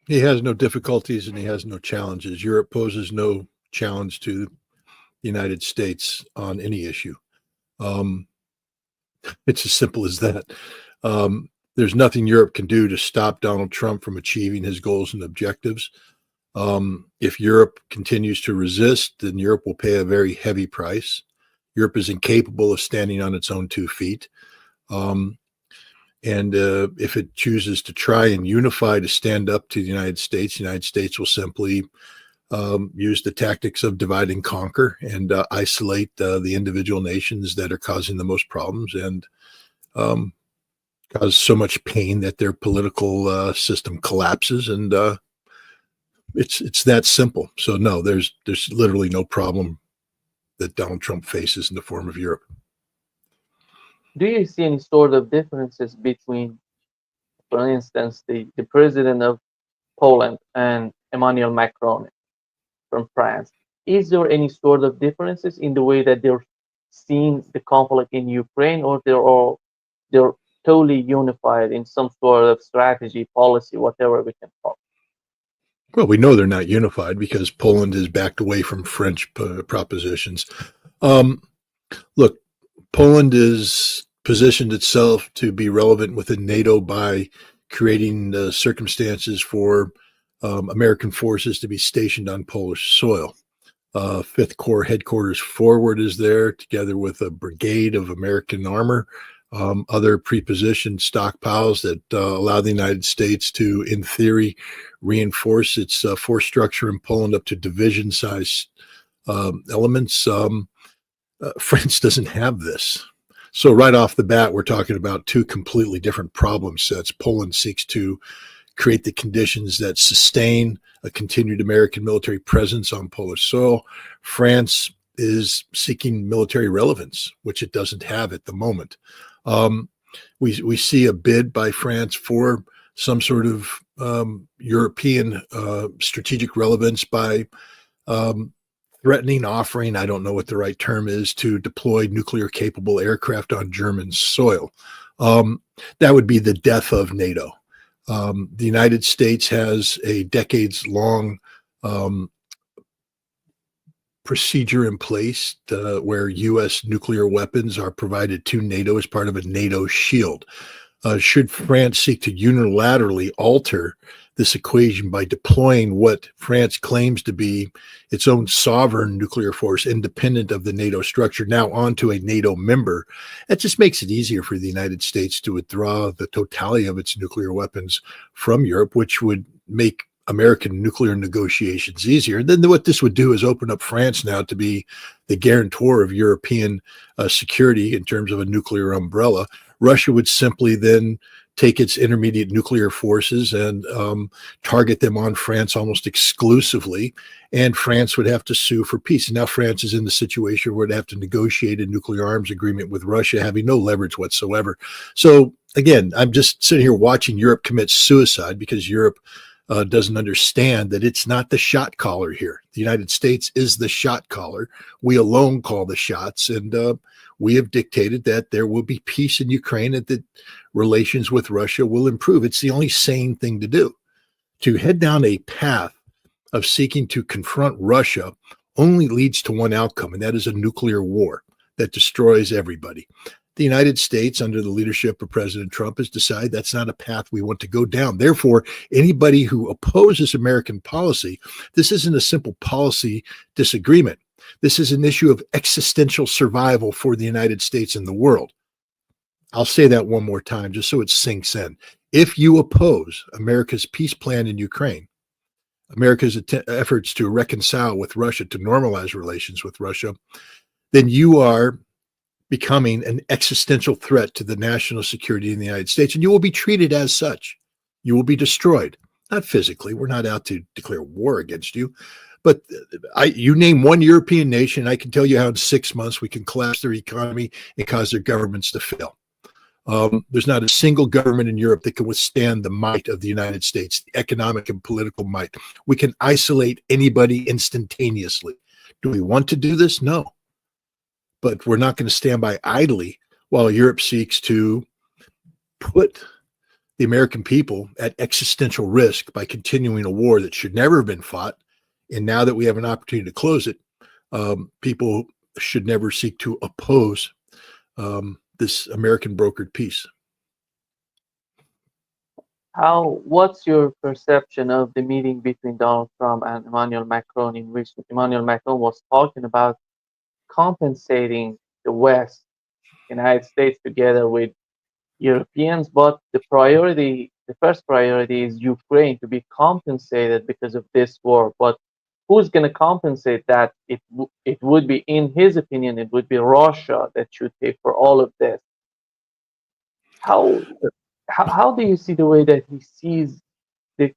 He has no difficulties and he has no challenges. Europe poses no challenge to the United States on any issue. It's as simple as that. There's nothing Europe can do to stop Donald Trump from achieving his goals and objectives. If Europe continues to resist, then Europe will pay a very heavy price. Europe is incapable of standing on its own 2 feet. And if it chooses to try and unify to stand up to the United States will simply use the tactics of divide and conquer and isolate the individual nations that are causing the most problems and cause so much pain that their political system collapses. And it's that simple. So no, there's literally no problem that Donald Trump faces in the form of Europe. Do you see any sort of differences between, for instance, the president of Poland and Emmanuel Macron from France? Is there any sort of differences in the way that they're seeing the conflict in Ukraine, or they're totally unified in some sort of strategy, policy, whatever we can call it? Well, we know they're not unified because Poland has backed away from French propositions. Look, Poland has positioned itself to be relevant within NATO by creating circumstances for American forces to be stationed on Polish soil. 5th Corps headquarters forward is there, together with a brigade of American armor, other pre-positioned stockpiles that allow the United States to, in theory, reinforce its force structure in Poland up to division-size elements. France doesn't have this. So right off the bat, we're talking about 2 completely different problem sets. Poland seeks to create the conditions that sustain a continued American military presence on Polish soil. France is seeking military relevance, which it doesn't have at the moment. We see a bid by France for some sort of European strategic relevance by threatening, offering, I don't know what the right term is, to deploy nuclear-capable aircraft on German soil. That would be the death of NATO. The United States has a decades-long procedure in place where U.S. nuclear weapons are provided to NATO as part of a NATO shield. Should France seek to unilaterally alter this equation by deploying what France claims to be its own sovereign nuclear force, independent of the NATO structure, now onto a NATO member, that just makes it easier for the United States to withdraw the totality of its nuclear weapons from Europe, which would make American nuclear negotiations easier. Then what this would do is open up France now to be the guarantor of European security in terms of a nuclear umbrella. Russia would simply then take its intermediate nuclear forces and target them on France almost exclusively, and France would have to sue for peace. And now France is in the situation where it'd have to negotiate a nuclear arms agreement with Russia, having no leverage whatsoever. So again, I'm just sitting here watching Europe commit suicide because Europe doesn't understand that it's not the shot caller here. The United States is the shot caller. We alone call the shots, and we have dictated that there will be peace in Ukraine and that relations with Russia will improve. It's the only sane thing to do. To head down a path of seeking to confront Russia only leads to one outcome, and that is a nuclear war that destroys everybody. The United States, under the leadership of President Trump, has decided that's not a path we want to go down. Therefore, anybody who opposes American policy, this isn't a simple policy disagreement. This is an issue of existential survival for the United States and the world. I'll say that one more time just so it sinks in. If you oppose America's peace plan in Ukraine, America's efforts to reconcile with Russia, to normalize relations with Russia, then you are becoming an existential threat to the national security in the United States, and you will be treated as such. You will be destroyed. Not physically. We're not out to declare war against you. But you name one European nation, I can tell you how in 6 months we can collapse their economy and cause their governments to fail. There's not a single government in Europe that can withstand the might of the United States, the economic and political might. We can isolate anybody instantaneously. Do we want to do this? No. But we're not going to stand by idly while Europe seeks to put the American people at existential risk by continuing a war that should never have been fought. And now that we have an opportunity to close it, people should never seek to oppose this American brokered peace. What's your perception of the meeting between Donald Trump and Emmanuel Macron, in which Emmanuel Macron was talking about compensating the West, United States, together with Europeans, but the first priority is Ukraine to be compensated because of this war. But who's going to compensate that? It would be, in his opinion, it would be Russia that should pay for all of this. How do you see the way that he sees the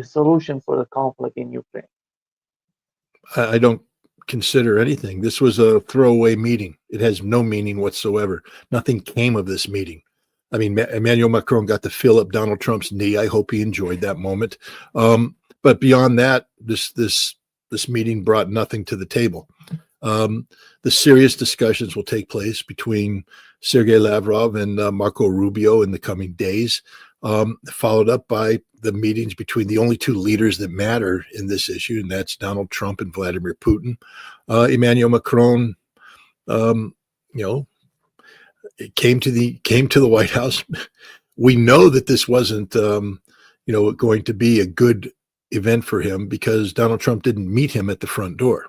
solution for the conflict in Ukraine? I don't consider anything. This was a throwaway meeting. It has no meaning whatsoever. Nothing came of this meeting. I mean, Emmanuel Macron got to fill up Donald Trump's knee. I hope he enjoyed that moment. But beyond that, this meeting brought nothing to the table. The serious discussions will take place between Sergei Lavrov and Marco Rubio in the coming days, followed up by the meetings between the only two leaders that matter in this issue, and that's Donald Trump and Vladimir Putin. Emmanuel Macron, it came to the White House. We know that this wasn't, going to be a good event for him because Donald Trump didn't meet him at the front door.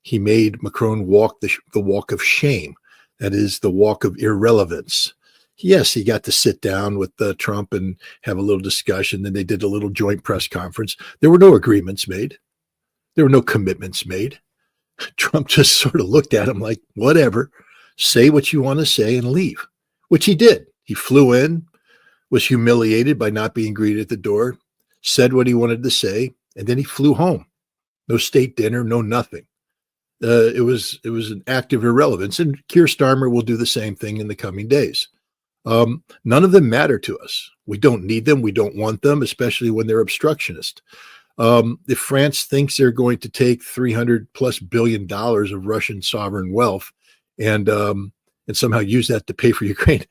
He made Macron walk the walk of shame. That is the walk of irrelevance. Yes, he got to sit down with Trump and have a little discussion. Then they did a little joint press conference. There were no agreements made. There were no commitments made. Trump just sort of looked at him like, whatever, say what you want to say and leave, which he did. He flew in, was humiliated by not being greeted at the door, said what he wanted to say, and then he flew home. No state dinner, no nothing. It was an act of irrelevance, and Keir Starmer will do the same thing in the coming days. None of them matter to us. We don't need them. We don't want them, especially when they're obstructionist. If France thinks they're going to take $300+ billion of Russian sovereign wealth and somehow use that to pay for Ukraine,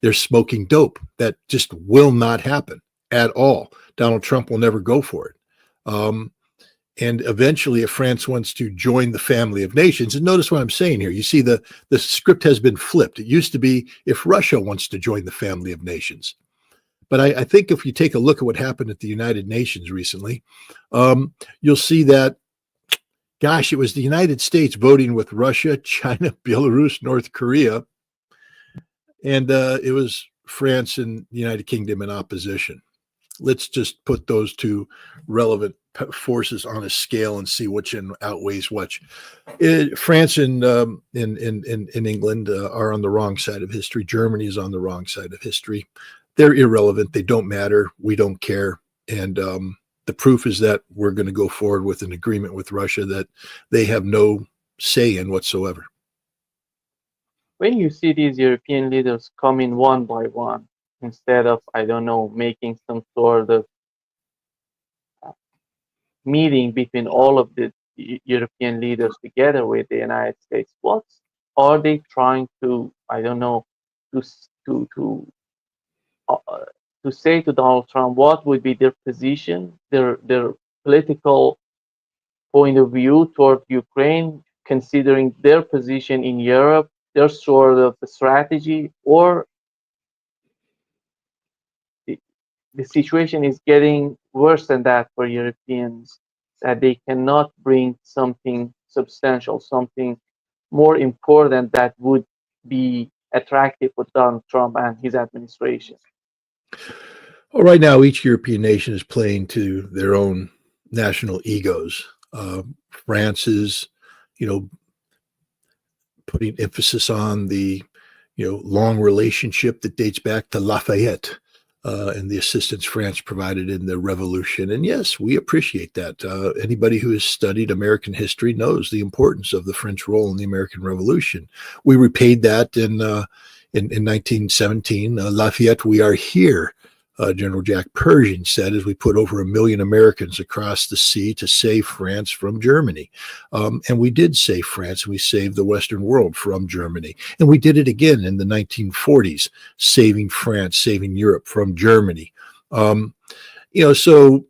they're smoking dope. That just will not happen at all. Donald Trump will never go for it. And eventually, if France wants to join the family of nations, and notice what I'm saying here, you see the script has been flipped. It used to be if Russia wants to join the family of nations. But I think if you take a look at what happened at the United Nations recently, you'll see that, gosh, it was the United States voting with Russia, China, Belarus, North Korea, and it was France and the United Kingdom in opposition. Let's just put those two relevant forces on a scale and see which outweighs which. France and England are on the wrong side of history. Germany is on the wrong side of history. They're irrelevant. They don't matter. We don't care. And the proof is that we're going to go forward with an agreement with Russia that they have no say in whatsoever. When you see these European leaders coming one by one, instead of, I don't know, making some sort of meeting between all of the European leaders together with the United States, what are they trying to, I don't know, to say to Donald Trump? What would be their position, their political point of view toward Ukraine, considering their position in Europe, their sort of strategy, or the situation is getting worse than that for Europeans, that they cannot bring something substantial, something more important that would be attractive for Donald Trump and his administration? Well, right now, each European nation is playing to their own national egos. France is, putting emphasis on the, long relationship that dates back to Lafayette and the assistance France provided in the revolution. And yes, we appreciate that. Anybody who has studied American history knows the importance of the French role in the American Revolution. We repaid that in 1917. Lafayette, we are here. General Jack Pershing said, as we put over 1 million Americans across the sea to save France from Germany. And we did save France, and we saved the Western world from Germany. And we did it again in the 1940s, saving France, saving Europe from Germany. So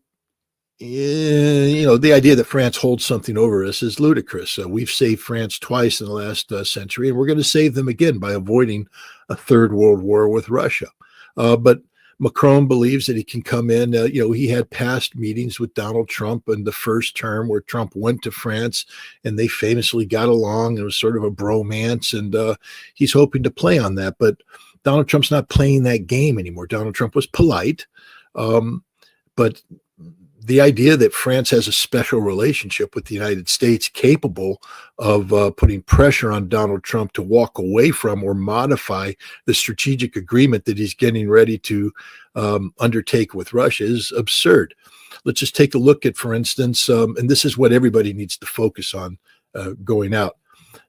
the idea that France holds something over us is ludicrous. We've saved France twice in the last century, and we're going to save them again by avoiding a third world war with Russia. But Macron believes that he can come in. He had past meetings with Donald Trump in the first term where Trump went to France and they famously got along. It was sort of a bromance, and he's hoping to play on that. But Donald Trump's not playing that game anymore. Donald Trump was polite, but the idea that France has a special relationship with the United States capable of putting pressure on Donald Trump to walk away from or modify the strategic agreement that he's getting ready to undertake with Russia is absurd. Let's just take a look at, for instance, and this is what everybody needs to focus on going out.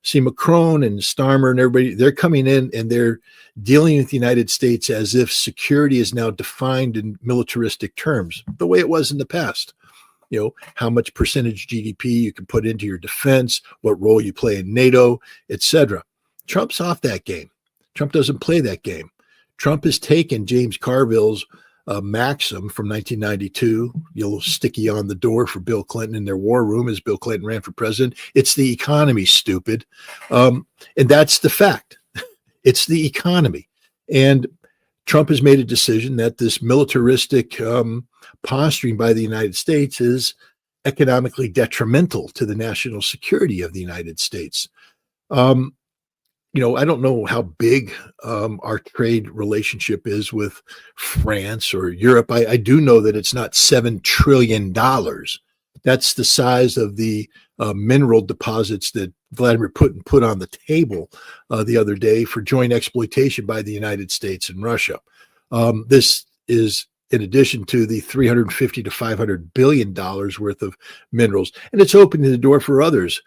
See, Macron and Starmer and everybody, they're coming in and they're dealing with the United States as if security is now defined in militaristic terms, the way it was in the past. How much percentage GDP you can put into your defense, what role you play in NATO, etc. Trump's off that game. Trump doesn't play that game. Trump has taken James Carville's maxim from 1992, you'll sticky on the door for Bill Clinton in their war room as Bill Clinton ran for president. It's the economy, stupid. And that's the fact. It's the economy. And Trump has made a decision that this militaristic posturing by the United States is economically detrimental to the national security of the United States. I don't know how big our trade relationship is with France or Europe. I do know that it's not $7 trillion. That's the size of the mineral deposits that Vladimir Putin put on the table the other day for joint exploitation by the United States and Russia. This is in addition to the $350 to $500 billion worth of minerals. And it's opening the door for others.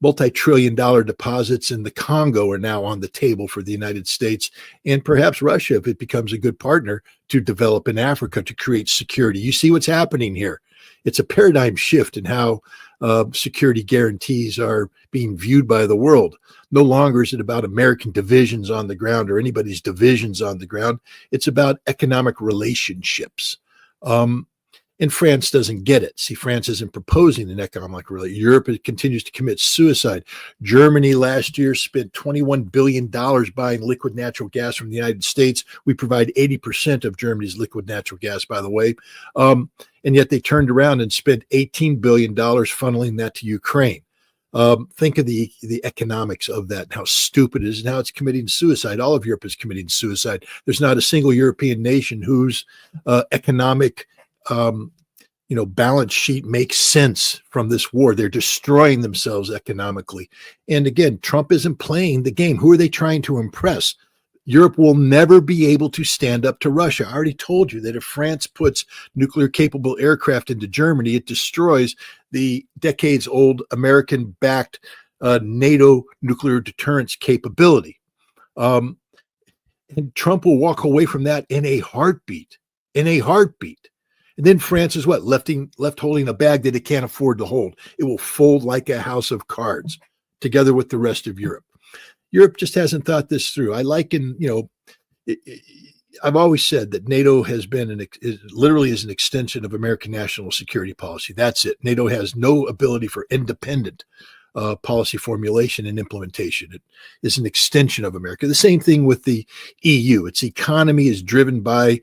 Multi-trillion-dollar deposits in the Congo are now on the table for the United States and perhaps Russia, if it becomes a good partner, to develop in Africa to create security. You see what's happening here. It's a paradigm shift in how security guarantees are being viewed by the world. No longer is it about American divisions on the ground or anybody's divisions on the ground. It's about economic relationships. And France doesn't get it. See, France isn't proposing an economic relationship. Europe continues to commit suicide. Germany last year spent $21 billion buying liquid natural gas from the United States. We provide 80% of Germany's liquid natural gas, by the way. And yet they turned around and spent $18 billion funneling that to Ukraine. Think of the economics of that and how stupid it is and how it's committing suicide. All of Europe is committing suicide. There's not a single European nation whose economic balance sheet makes sense from this war. They're destroying themselves economically. And again, Trump isn't playing the game. Who are they trying to impress? Europe will never be able to stand up to Russia. I already told you that if France puts nuclear-capable aircraft into Germany, it destroys the decades-old American-backed NATO nuclear deterrence capability. And Trump will walk away from that in a heartbeat. In a heartbeat. And then France is what? Left holding a bag that it can't afford to hold. It will fold like a house of cards together with the rest of Europe. Europe just hasn't thought this through. I've always said that NATO has been literally is an extension of American national security policy. That's it. NATO has no ability for independent policy formulation and implementation. It is an extension of America. The same thing with the EU. Its economy is driven by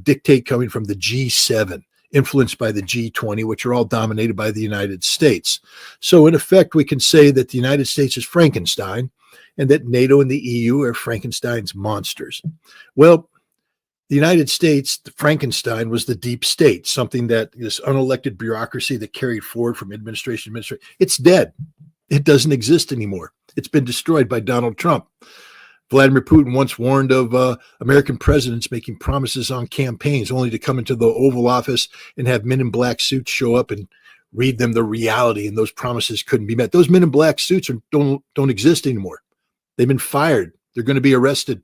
dictate coming from the G7, influenced by the G20, which are all dominated by the United States. So in effect, we can say that the United States is Frankenstein and that NATO and the EU are Frankenstein's monsters. Well, the United States, the Frankenstein, was the deep state, something that this unelected bureaucracy that carried forward from administration to administration. It's dead. It doesn't exist anymore. It's been destroyed by Donald Trump. Vladimir Putin once warned of American presidents making promises on campaigns only to come into the Oval Office and have men in black suits show up and read them the reality, and those promises couldn't be met. Those men in black suits don't exist anymore. They've been fired. They're going to be arrested.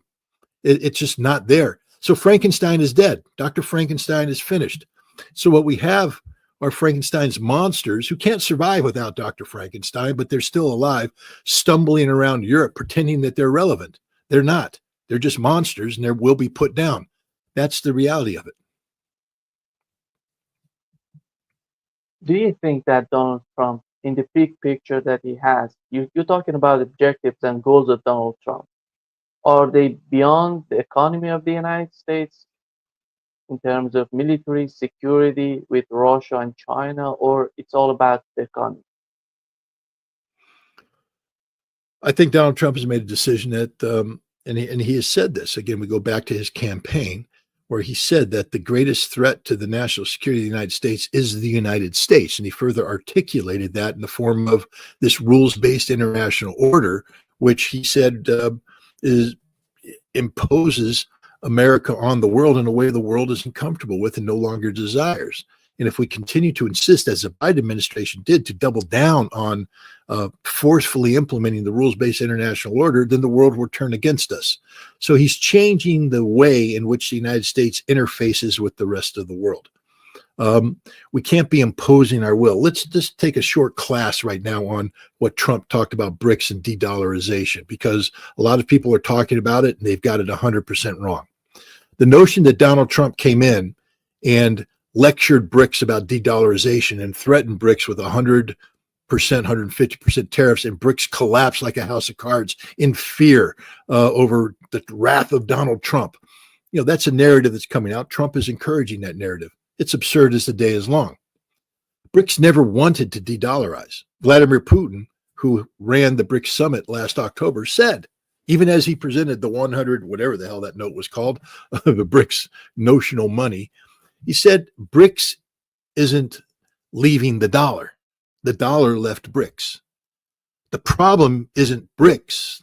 It's just not there. So Frankenstein is dead. Dr. Frankenstein is finished. So what we have are Frankenstein's monsters who can't survive without Dr. Frankenstein, but they're still alive, stumbling around Europe, pretending that they're relevant. They're not. They're just monsters, and they will be put down. That's the reality of it. Do you think that Donald Trump, in the big picture that he has, you're talking about objectives and goals of Donald Trump, are they beyond the economy of the United States in terms of military security with Russia and China, or it's all about the economy? I think Donald Trump has made a decision that, and he has said this, again, we go back to his campaign, where he said that the greatest threat to the national security of the United States is the United States. And he further articulated that in the form of this rules-based international order, which he said imposes America on the world in a way the world isn't comfortable with and no longer desires. And if we continue to insist, as the Biden administration did, to double down on forcefully implementing the rules-based international order, then the world will turn against us. So he's changing the way in which the United States interfaces with the rest of the world. We can't be imposing our will. Let's just take a short class right now on what Trump talked about BRICS and de-dollarization, because a lot of people are talking about it and they've got it 100% wrong. The notion that Donald Trump came in and lectured BRICS about de-dollarization and threatened BRICS with 100%, 150% tariffs, and BRICS collapsed like a house of cards in fear over the wrath of Donald Trump. You know, that's a narrative that's coming out. Trump is encouraging that narrative. It's absurd as the day is long. BRICS never wanted to de-dollarize. Vladimir Putin, who ran the BRICS summit last October, said, even as he presented the 100, whatever the hell that note was called, the BRICS notional money, he said BRICS isn't leaving the dollar. The dollar left BRICS. The problem isn't BRICS.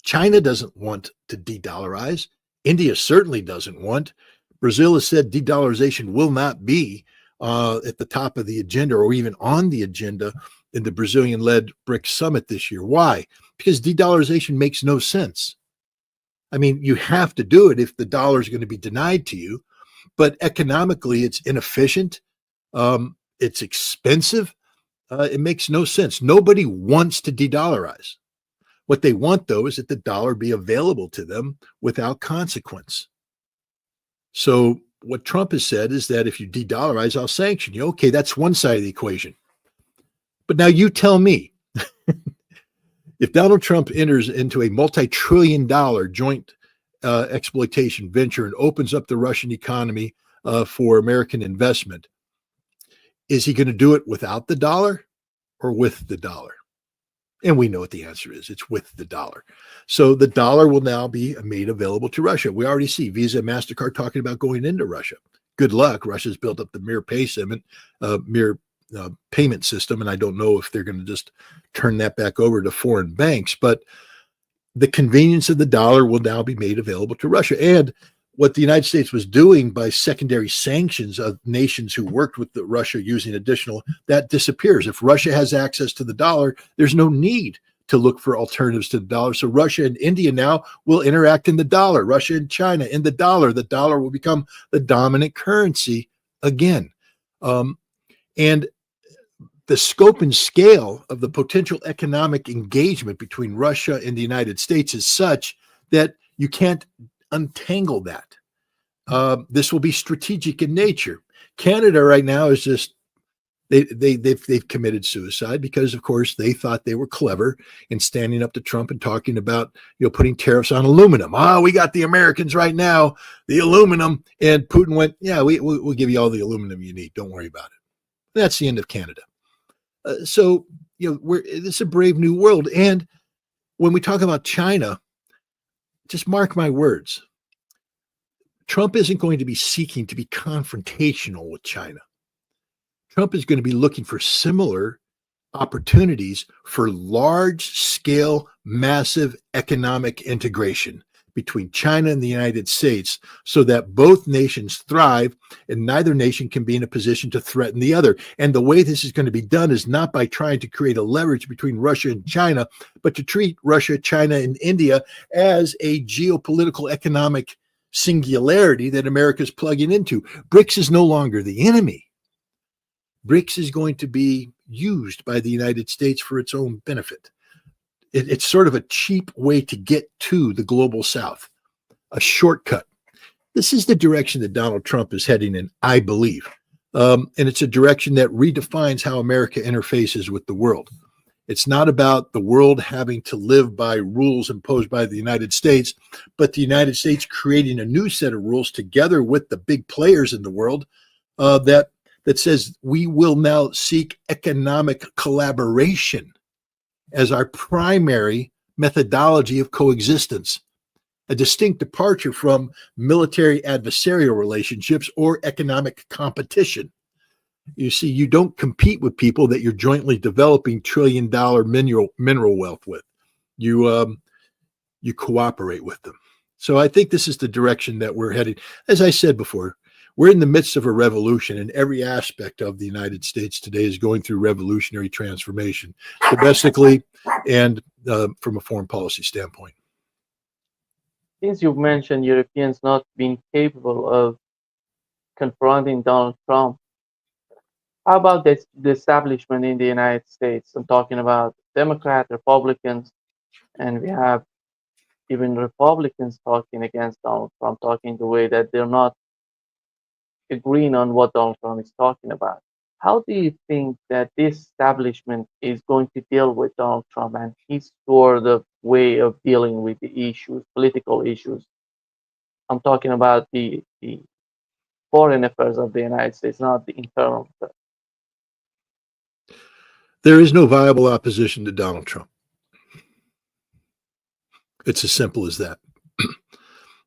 China doesn't want to de-dollarize. India certainly doesn't want. Brazil has said de-dollarization will not be at the top of the agenda or even on the agenda in the Brazilian-led BRICS summit this year. Why? Because de-dollarization makes no sense. I mean, you have to do it if the dollar is going to be denied to you, but economically it's inefficient. It's expensive. It makes no sense. Nobody wants to de-dollarize. What they want, though, is that the dollar be available to them without consequence. So what Trump has said is that if you de-dollarize, I'll sanction you. Okay, that's one side of the equation. But now you tell me, if Donald Trump enters into a multi-trillion-dollar joint exploitation venture and opens up the Russian economy for American investment, is he going to do it without the dollar or with the dollar? And we know what the answer is. It's with the dollar. So the dollar will now be made available to Russia. We already see Visa and MasterCard talking about going into Russia. Good luck. Russia's built up the payment system, and I don't know if they're going to just turn that back over to foreign banks. But the convenience of the dollar will now be made available to Russia. And what the United States was doing by secondary sanctions of nations who worked with Russia using additional, that disappears. If Russia has access to the dollar, there's no need to look for alternatives to the dollar. So Russia and India now will interact in the dollar. Russia and China in the dollar. The dollar will become the dominant currency again. And the scope and scale of the potential economic engagement between Russia and the United States is such that you can't untangle that. This will be strategic in nature. Canada right now is just they've committed suicide because, of course, they thought they were clever in standing up to Trump and talking about, you know, putting tariffs on aluminum. We got the Americans right now, the aluminum, and Putin went, yeah, we'll give you all the aluminum you need. Don't worry about it. That's the end of Canada. So, you know, this is a brave new world. And when we talk about China, just mark my words. Trump isn't going to be seeking to be confrontational with China. Trump is going to be looking for similar opportunities for large-scale, massive economic integration between China and the United States so that both nations thrive and neither nation can be in a position to threaten the other. And the way this is going to be done is not by trying to create a leverage between Russia and China, but to treat Russia, China, and India as a geopolitical economic singularity that America's plugging into. BRICS is no longer the enemy. BRICS is going to be used by the United States for its own benefit. It's sort of a cheap way to get to the global south, a shortcut. This is the direction that Donald Trump is heading in, I believe. And it's a direction that redefines how America interfaces with the world. It's not about the world having to live by rules imposed by the United States, but the United States creating a new set of rules together with the big players in the world that says we will now seek economic collaboration as our primary methodology of coexistence, a distinct departure from military adversarial relationships or economic competition. You see, you don't compete with people that you're jointly developing trillion-dollar mineral wealth with. You cooperate with them. So I think this is the direction that we're heading. As I said before, we're in the midst of a revolution, and every aspect of the United States today is going through revolutionary transformation, domestically and from a foreign policy standpoint. Since you've mentioned Europeans not being capable of confronting Donald Trump, how about the establishment in the United States? I'm talking about Democrats, Republicans, and we have even Republicans talking against Donald Trump, talking the way that they're not agreeing on what Donald Trump is talking about. How do you think that this establishment is going to deal with Donald Trump and his sort of way of dealing with the issues, political issues? I'm talking about the foreign affairs of the United States, not the internal affairs. There is no viable opposition to Donald Trump. It's as simple as that.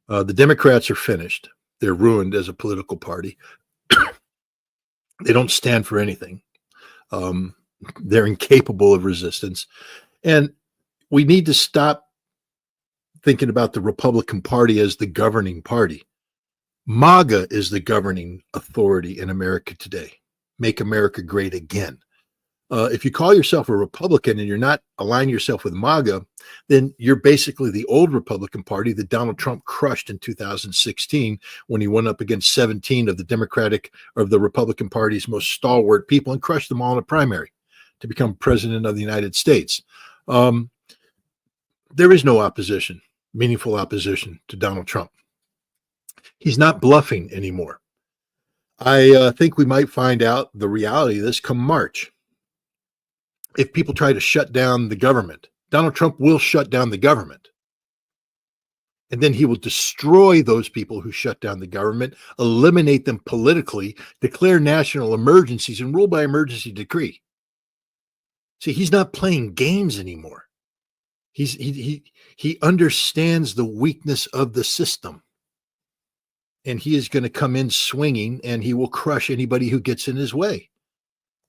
The Democrats are finished. They're ruined as a political party. They don't stand for anything. They're incapable of resistance. And we need to stop thinking about the Republican Party as the governing party. MAGA is the governing authority in America today. Make America great again. If you call yourself a Republican and you're not aligning yourself with MAGA, then you're basically the old Republican Party that Donald Trump crushed in 2016 when he went up against 17 of the Republican Party's most stalwart people and crushed them all in a primary to become president of the United States. There is no opposition, meaningful opposition to Donald Trump. He's not bluffing anymore. I think we might find out the reality of this come March. If people try to shut down the government, Donald Trump will shut down the government. And then he will destroy those people who shut down the government, eliminate them politically, declare national emergencies, and rule by emergency decree. See, he's not playing games anymore. He understands the weakness of the system. And he is going to come in swinging, and he will crush anybody who gets in his way.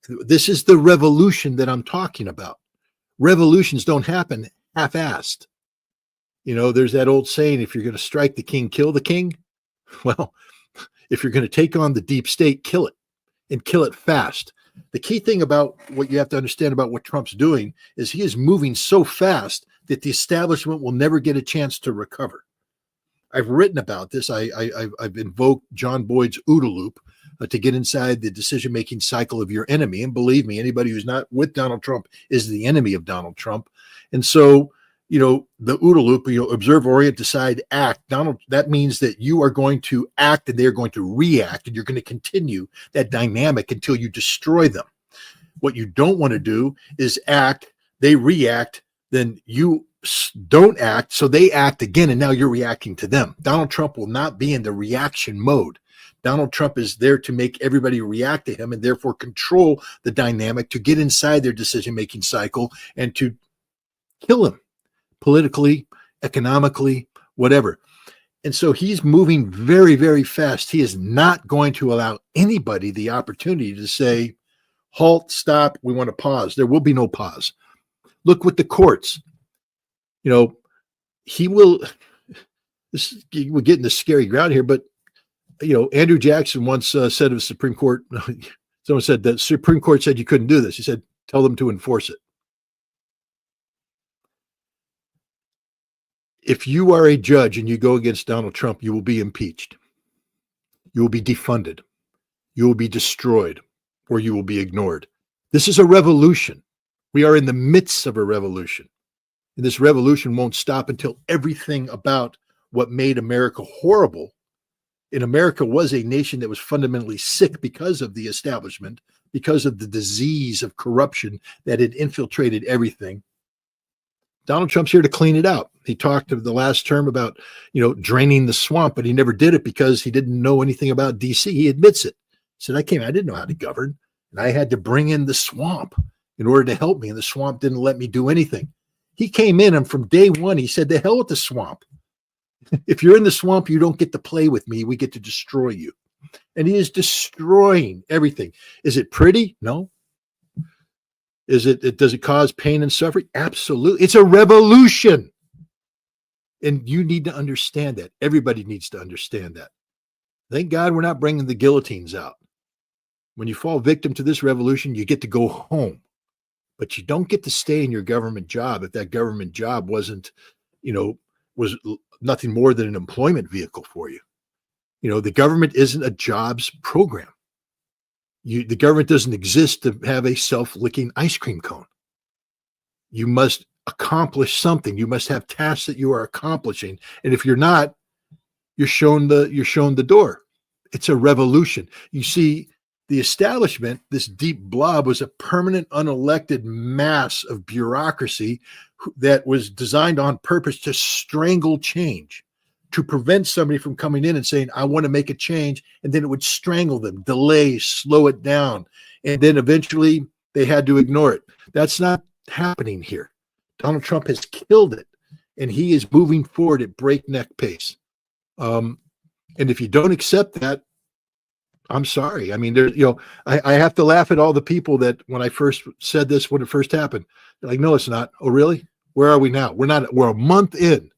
This is the revolution that I'm talking about. Revolutions don't happen half-assed. You know, there's that old saying, if you're going to strike the king, kill the king. Well, if you're going to take on the deep state, kill it, and kill it fast. The key thing about what you have to understand about what Trump's doing is he is moving so fast that the establishment will never get a chance to recover. I've written about this. I've invoked John Boyd's OODA loop to get inside the decision-making cycle of your enemy. And believe me, anybody who's not with Donald Trump is the enemy of Donald Trump. And so, you know, the OODA loop, you know, observe, orient, decide, act. That means that you are going to act and they're going to react, and you're going to continue that dynamic until you destroy them. What you don't want to do is act, they react, then you don't act, so they act again, and now you're reacting to them. Donald Trump will not be in the reaction mode. Donald Trump is there to make everybody react to him and therefore control the dynamic, to get inside their decision-making cycle and to kill him politically, economically, whatever. And so he's moving very, very fast. He is not going to allow anybody the opportunity to say, halt, stop, we want to pause. There will be no pause. Look with the courts. You know, he will, we're getting the scary ground here, but, you know, Andrew Jackson once said of the Supreme Court, someone said that Supreme Court said you couldn't do this. He said, tell them to enforce it. If you are a judge and you go against Donald Trump, you will be impeached. You will be defunded. You will be destroyed, or you will be ignored. This is a revolution. We are in the midst of a revolution. And this revolution won't stop until everything about what made America horrible. And America was a nation that was fundamentally sick because of the establishment, because of the disease of corruption that had infiltrated everything. Donald Trump's here to clean it out. He talked of the last term about, draining the swamp, but he never did it because he didn't know anything about DC. He admits it. He said, I didn't know how to govern. And I had to bring in the swamp in order to help me. And the swamp didn't let me do anything. He came in and from day one, he said, the hell with the swamp. If you're in the swamp, you don't get to play with me. We get to destroy you. And he is destroying everything. Is it pretty? No. Does it cause pain and suffering? Absolutely. It's a revolution. And you need to understand that. Everybody needs to understand that. Thank God we're not bringing the guillotines out. When you fall victim to this revolution, you get to go home. But you don't get to stay in your government job if that government job wasn't, was nothing more than an employment vehicle for you. The government isn't a jobs program. The government doesn't exist to have a self-licking ice cream cone. You must accomplish something. You must have tasks that you are accomplishing. And if you're not, you're shown the door. It's a revolution. You see, the establishment, this deep blob, was a permanent, unelected mass of bureaucracy that was designed on purpose to strangle change, to prevent somebody from coming in and saying, I want to make a change, and then it would strangle them, delay, slow it down, and then eventually they had to ignore it. That's not happening here. Donald Trump has killed it, and he is moving forward at breakneck pace. And if you don't accept that, I'm sorry. I mean, I have to laugh at all the people that when I first said this, when it first happened, they're like, no, it's not. Oh, really? Where are we now? We're a month in.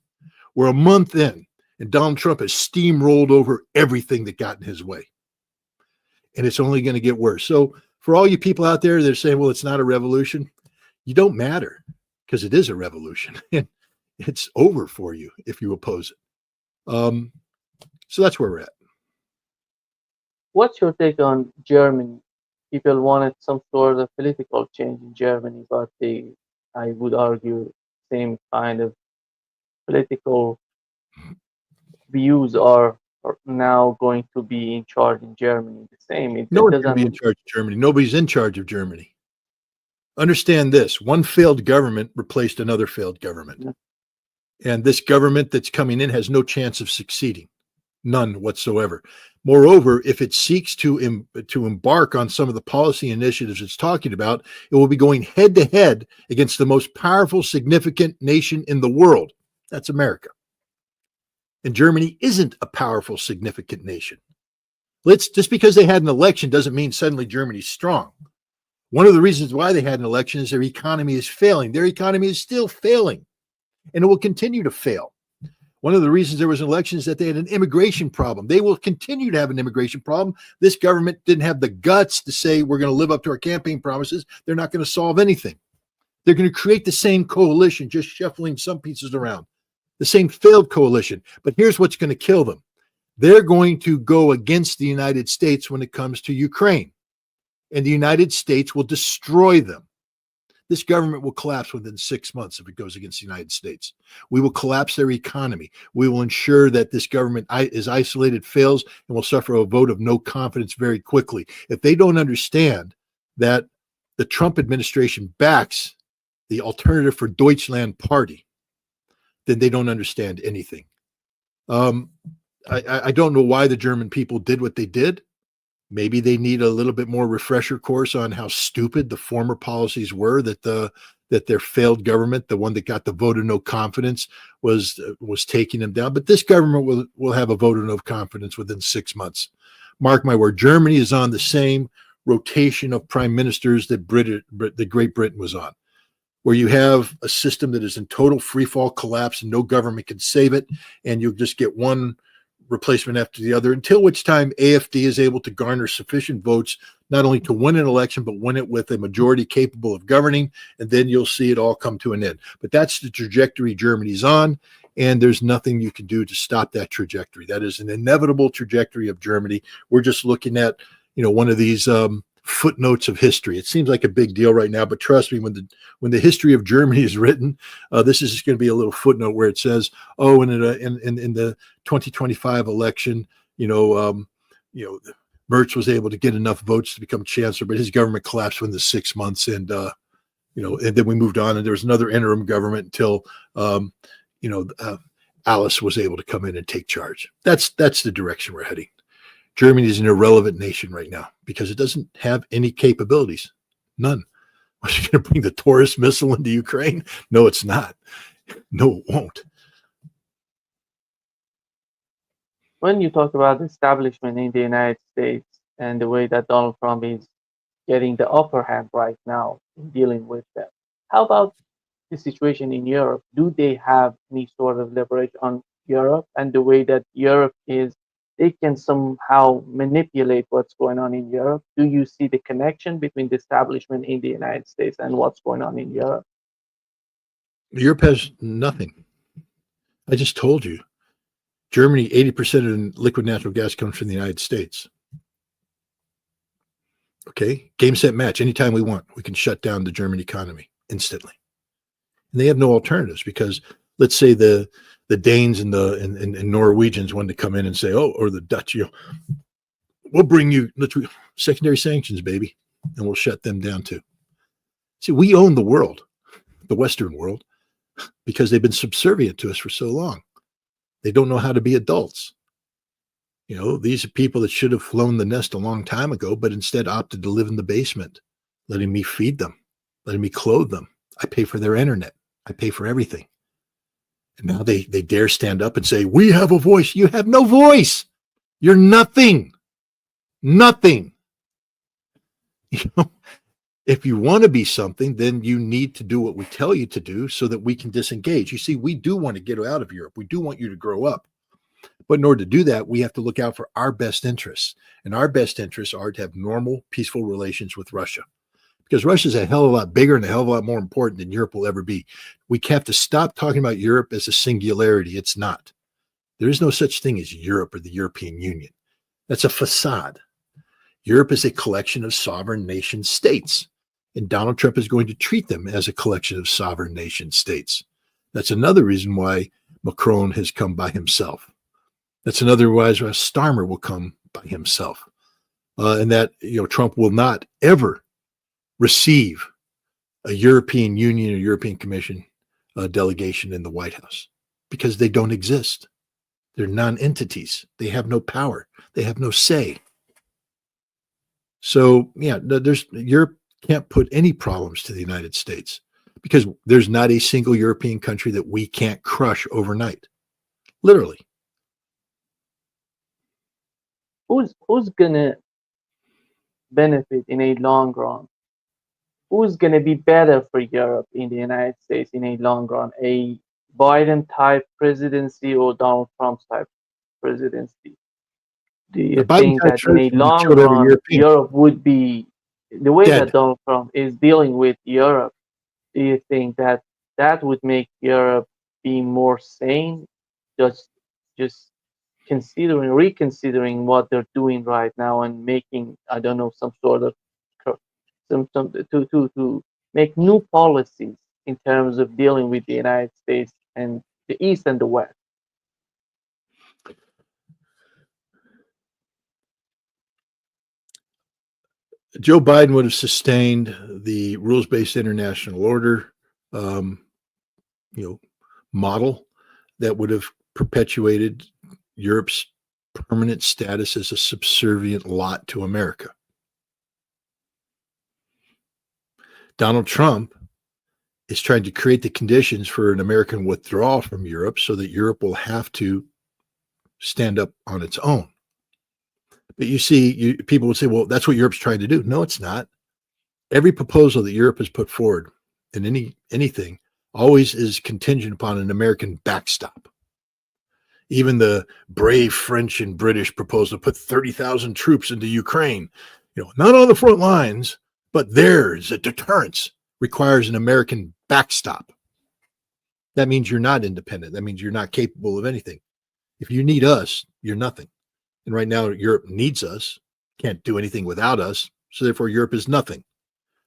We're a month in. And Donald Trump has steamrolled over everything that got in his way. And it's only going to get worse. So for all you people out there that are saying, well, it's not a revolution, you don't matter because it is a revolution. And it's over for you if you oppose it. So that's where we're at. What's your take on Germany? People wanted some sort of political change in Germany, but I would argue, same kind of political views are now going to be in charge in Germany. The same. No one's going to be in charge of Germany. Nobody's in charge of Germany. Understand this. One failed government replaced another failed government. Yeah. And this government that's coming in has no chance of succeeding. None whatsoever. Moreover, if it seeks to embark on some of the policy initiatives it's talking about, it will be going head to head against the most powerful, significant nation in the world. That's America. And Germany isn't a powerful, significant nation. Just because they had an election doesn't mean suddenly Germany's strong. One of the reasons why they had an election is their economy is failing. Their economy is still failing, and it will continue to fail. One of the reasons there was an election is that they had an immigration problem. They will continue to have an immigration problem. This government didn't have the guts to say, we're going to live up to our campaign promises. They're not going to solve anything. They're going to create the same coalition, just shuffling some pieces around. The same failed coalition. But here's what's going to kill them. They're going to go against the United States when it comes to Ukraine. And the United States will destroy them. This government will collapse within 6 months if it goes against the United States. We will collapse their economy. We will ensure that this government is isolated, fails, and will suffer a vote of no confidence very quickly. If they don't understand that the Trump administration backs the Alternative for Deutschland party, then they don't understand anything. I don't know why the German people did what they did. Maybe they need a little bit more refresher course on how stupid the former policies were that their failed government, the one that got the vote of no confidence, was taking them down. But this government will have a vote of no confidence within 6 months. Mark my word. Germany is on the same rotation of prime ministers that Great Britain was on, where you have a system that is in total freefall collapse and no government can save it, and you'll just get one replacement after the other, until which time AfD is able to garner sufficient votes not only to win an election, but win it with a majority capable of governing, and then you'll see it all come to an end. But that's the trajectory Germany's on, and there's nothing you can do to stop that trajectory. That is an inevitable trajectory of Germany. We're just looking at, one of these footnotes of history. It seems like a big deal right now, but trust me, when the history of Germany is written, this is just going to be a little footnote where it says, "Oh, in the 2025 election, Merz was able to get enough votes to become chancellor, but his government collapsed within the 6 months, and and then we moved on, and there was another interim government until Alice was able to come in and take charge." That's the direction we're heading. Germany is an irrelevant nation right now because it doesn't have any capabilities. None. Was it going to bring the Taurus missile into Ukraine? No, it's not. No, it won't. When you talk about the establishment in the United States and the way that Donald Trump is getting the upper hand right now in dealing with them, how about the situation in Europe? Do they have any sort of leverage on Europe, and the way that Europe is, they can somehow manipulate what's going on in Europe? Do you see the connection between the establishment in the United States and what's going on in Europe? Europe has nothing. I just told you. Germany, 80% of liquid natural gas comes from the United States. Okay, game, set, match. Anytime we want, we can shut down the German economy instantly. And they have no alternatives because, let's say the Danes and the Norwegians wanted to come in and say, "Oh," or the Dutch, "We'll bring you secondary sanctions, baby, and we'll shut them down too." See, we own the world, the Western world, because they've been subservient to us for so long. They don't know how to be adults. These are people that should have flown the nest a long time ago, but instead opted to live in the basement, letting me feed them, letting me clothe them. I pay for their internet. I pay for everything. And now they dare stand up and say, "We have a voice." You have no voice. You're nothing. Nothing. If you want to be something, then you need to do what we tell you to do so that we can disengage. You see, we do want to get out of Europe. We do want you to grow up. But in order to do that, we have to look out for our best interests. And our best interests are to have normal, peaceful relations with Russia. Because Russia's a hell of a lot bigger and a hell of a lot more important than Europe will ever be. We have to stop talking about Europe as a singularity. It's not. There is no such thing as Europe or the European Union. That's a facade. Europe is a collection of sovereign nation states. And Donald Trump is going to treat them as a collection of sovereign nation states. That's another reason why Macron has come by himself. That's another reason why Starmer will come by himself. And that Trump will not ever receive a European Union or European Commission delegation in the White House because they don't exist. They're non-entities. They have no power. They have no say. So, Europe can't put any problems to the United States because there's not a single European country that we can't crush overnight. Literally. Who's gonna benefit in a long run? Who's gonna be better for Europe in the United States in a long run? A Biden type presidency or Donald Trump type presidency? Do you think that in a long run, Europe would be the way that Donald Trump is dealing with Europe? Do you think that would make Europe be more sane? Just reconsidering what they're doing right now and making, I don't know, some sort of to make new policies in terms of dealing with the United States and the East and the West. Joe Biden would have sustained the rules-based international order, model that would have perpetuated Europe's permanent status as a subservient lot to America. Donald Trump is trying to create the conditions for an American withdrawal from Europe so that Europe will have to stand up on its own. But you see, people would say, well, that's what Europe's trying to do. No, it's not. Every proposal that Europe has put forward in anything always is contingent upon an American backstop. Even the brave French and British proposed to put 30,000 troops into Ukraine. Not on the front lines, but there's a deterrence requires an American backstop. That means you're not independent. That means you're not capable of anything. If you need us, you're nothing. And right now, Europe needs us, can't do anything without us. So therefore, Europe is nothing.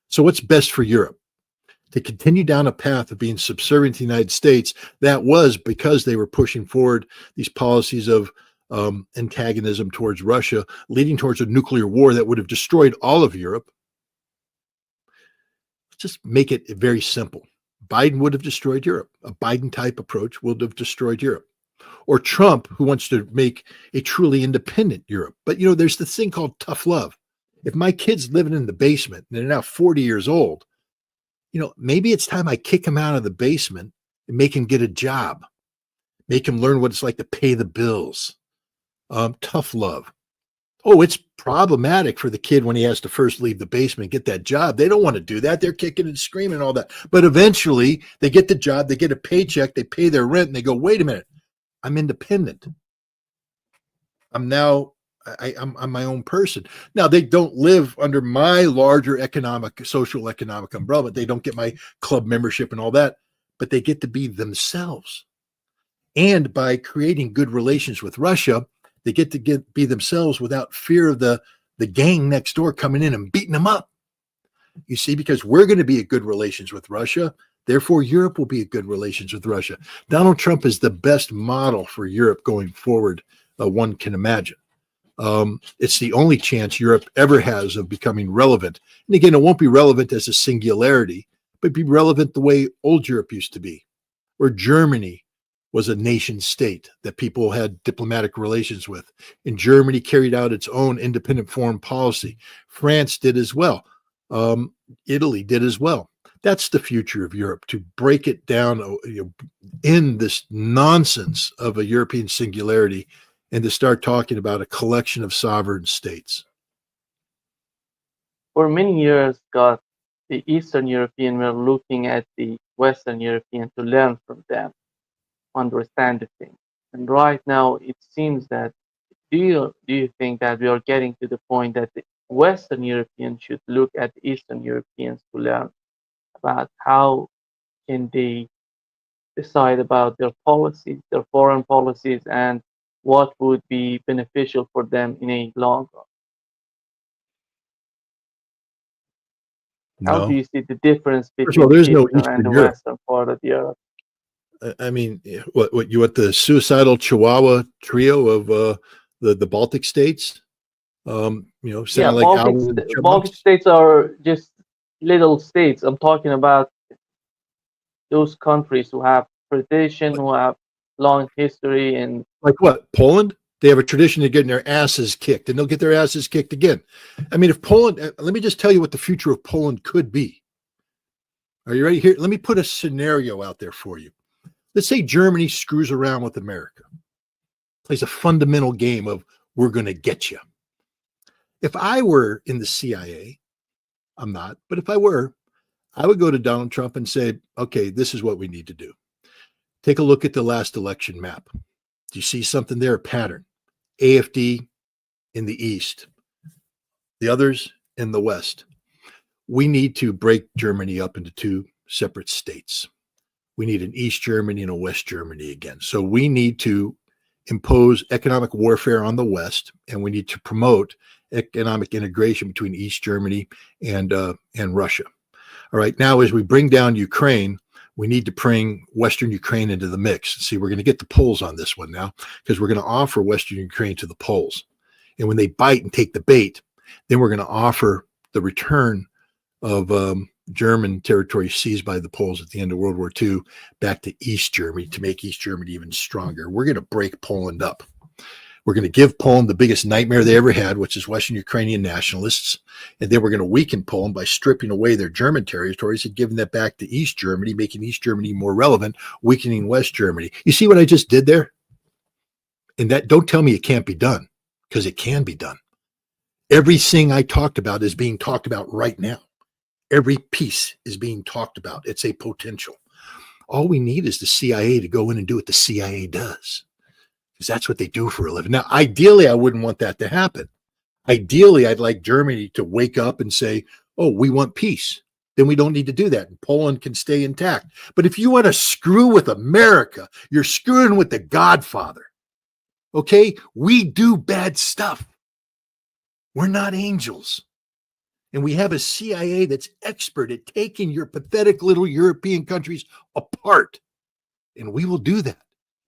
So what's best for Europe? To continue down a path of being subservient to the United States. That was because they were pushing forward these policies of antagonism towards Russia, leading towards a nuclear war that would have destroyed all of Europe. Just make it very simple. Biden would have destroyed Europe. A Biden-type approach would have destroyed Europe. Or Trump, who wants to make a truly independent Europe. But, there's this thing called tough love. If my kid's living in the basement and they're now 40 years old, maybe it's time I kick him out of the basement and make him get a job. Make him learn what it's like to pay the bills. Tough love. Oh, it's problematic for the kid when he has to first leave the basement and get that job. They don't want to do that. They're kicking and screaming and all that. But eventually they get the job, they get a paycheck, they pay their rent, and they go, wait a minute, I'm independent. I'm my own person. Now, they don't live under my larger social economic umbrella. They don't get my club membership and all that, but they get to be themselves. And by creating good relations with Russia, they get to be themselves without fear of the gang next door coming in and beating them up. You see, because we're going to be at good relations with Russia, therefore Europe will be at good relations with Russia. Donald Trump is the best model for Europe going forward one can imagine. It's the only chance Europe ever has of becoming relevant. And again, it won't be relevant as a singularity, but be relevant the way old Europe used to be, where Germany was a nation state that people had diplomatic relations with. And Germany carried out its own independent foreign policy. France did as well. Italy did as well. That's the future of Europe, to break it down in this nonsense of a European singularity and to start talking about a collection of sovereign states. For many years, Scott, the Eastern European were looking at the Western European to learn from them, understand the thing. And right now, it seems that, do you think that we are getting to the point that the Western Europeans should look at the Eastern Europeans to learn about how can they decide about their policies, their foreign policies, and what would be beneficial for them in a long run? How do you see the difference between there's the no Eastern and Eastern the Europe. Western part of Europe? I mean, what you want the suicidal Chihuahua trio of the Baltic states? Sound like Baltic states are just little states. I'm talking about those countries who have tradition, who have long history, and like what? Poland? They have a tradition of getting their asses kicked, and they'll get their asses kicked again. I mean, if Poland, let me just tell you what the future of Poland could be. Are you ready? Here, let me put a scenario out there for you. Let's say Germany screws around with America, plays a fundamental game of we're going to get you. If I were in the CIA, I'm not, but if I were, I would go to Donald Trump and say, okay, this is what we need to do. Take a look at the last election map. Do you see something there, a pattern? AFD in the East, the others in the West. We need to break Germany up into two separate states. We need an East Germany and a West Germany again. So we need to impose economic warfare on the West, and we need to promote economic integration between East Germany and Russia. All right, now as we bring down Ukraine, we need to bring Western Ukraine into the mix. See, we're going to get the Poles on this one now, because we're going to offer Western Ukraine to the Poles. And when they bite and take the bait, then we're going to offer the return of German territory seized by the Poles at the end of World War II back to East Germany to make East Germany even stronger. We're going to break Poland up. We're going to give Poland the biggest nightmare they ever had, which is Western Ukrainian nationalists. And then we're going to weaken Poland by stripping away their German territories and giving that back to East Germany, making East Germany more relevant, weakening West Germany. You see what I just did there? And that, don't tell me it can't be done, because it can be done. Everything I talked about is being talked about right now. Every piece is being talked about. It's a potential. All we need is the CIA to go in and do what the CIA does. because that's what they do for a living. Now, ideally, I wouldn't want that to happen. Ideally, I'd like Germany to wake up and say, oh, we want peace. Then we don't need to do that. And Poland can stay intact. But if you want to screw with America, you're screwing with the Godfather. Okay? We do bad stuff. We're not angels. And we have a CIA that's expert at taking your pathetic little European countries apart. And we will do that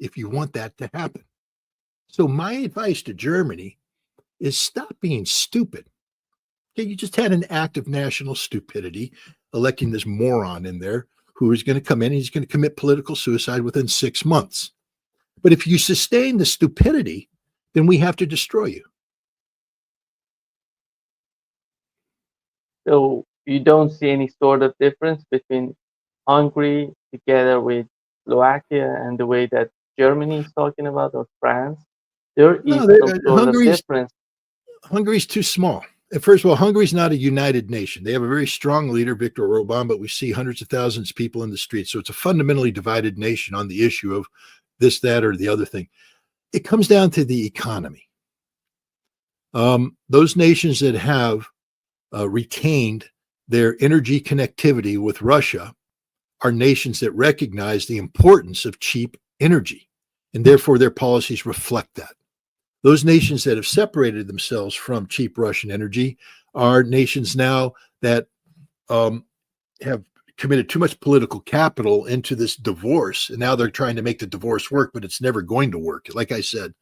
if you want that to happen. So my advice to Germany is stop being stupid. Okay, you just had an act of national stupidity, electing this moron in there who is going to come in and he's going to commit political suicide within 6 months. But if you sustain the stupidity, then we have to destroy you. So you don't see any sort of difference between Hungary together with Slovakia and the way that Germany is talking about, or France? There is some sort of difference. Hungary's too small. First of all, Hungary's not a united nation. They have a very strong leader, Viktor Orbán, but we see hundreds of thousands of people in the streets. So it's a fundamentally divided nation on the issue of this, that, or the other thing. It comes down to the economy. Those nations that have retained their energy connectivity with Russia are nations that recognize the importance of cheap energy, and therefore their policies reflect that. Those nations that have separated themselves from cheap Russian energy are nations now that have committed too much political capital into this divorce, and now they're trying to make the divorce work, but it's never going to work. Like I said,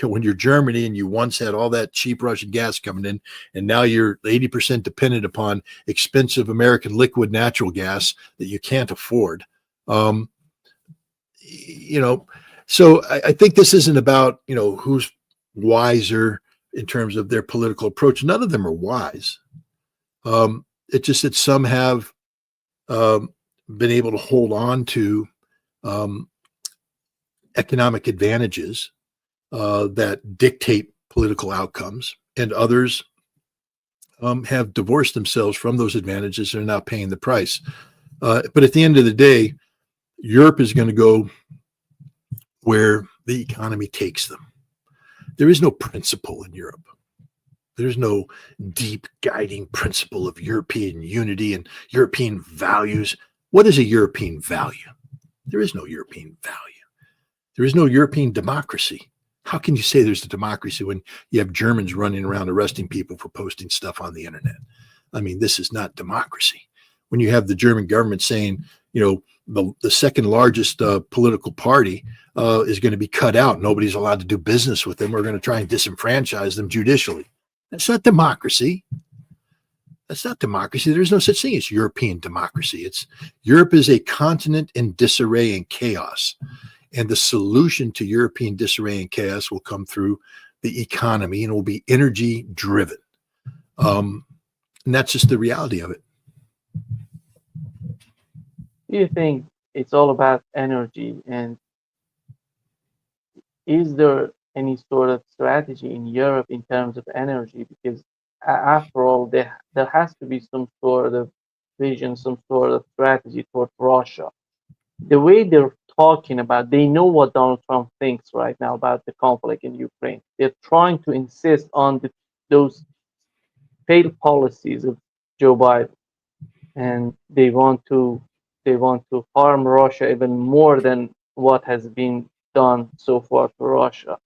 when you're Germany and you once had all that cheap Russian gas coming in, and now you're 80% dependent upon expensive American liquid natural gas that you can't afford, so I think this isn't about who's wiser in terms of their political approach. None of them are wise. It's just that some have been able to hold on to economic advantages that dictate political outcomes, and others have divorced themselves from those advantages and are now paying the price. But at the end of the day, Europe is going to go where the economy takes them. There is no principle in Europe. There's no deep guiding principle of European unity and European values. What is a European value? There is no European value. There is no European democracy. How can you say there's a democracy when you have Germans running around arresting people for posting stuff on the internet? I mean, this is not democracy. When you have the German government saying, the second largest political party is going to be cut out. Nobody's allowed to do business with them. We're going to try and disenfranchise them judicially. That's not democracy. That's not democracy. There's no such thing as European democracy. Europe is a continent in disarray and chaos. And the solution to European disarray and chaos will come through the economy, and it will be energy driven. And that's just the reality of it. Do you think it's all about energy? And is there any sort of strategy in Europe in terms of energy? Because after all, there has to be some sort of vision, some sort of strategy toward Russia. The way they're talking about, they know what Donald Trump thinks right now about the conflict in Ukraine. They're trying to insist on those failed policies of Joe Biden, and they want to harm Russia even more than what has been done so far for Russia.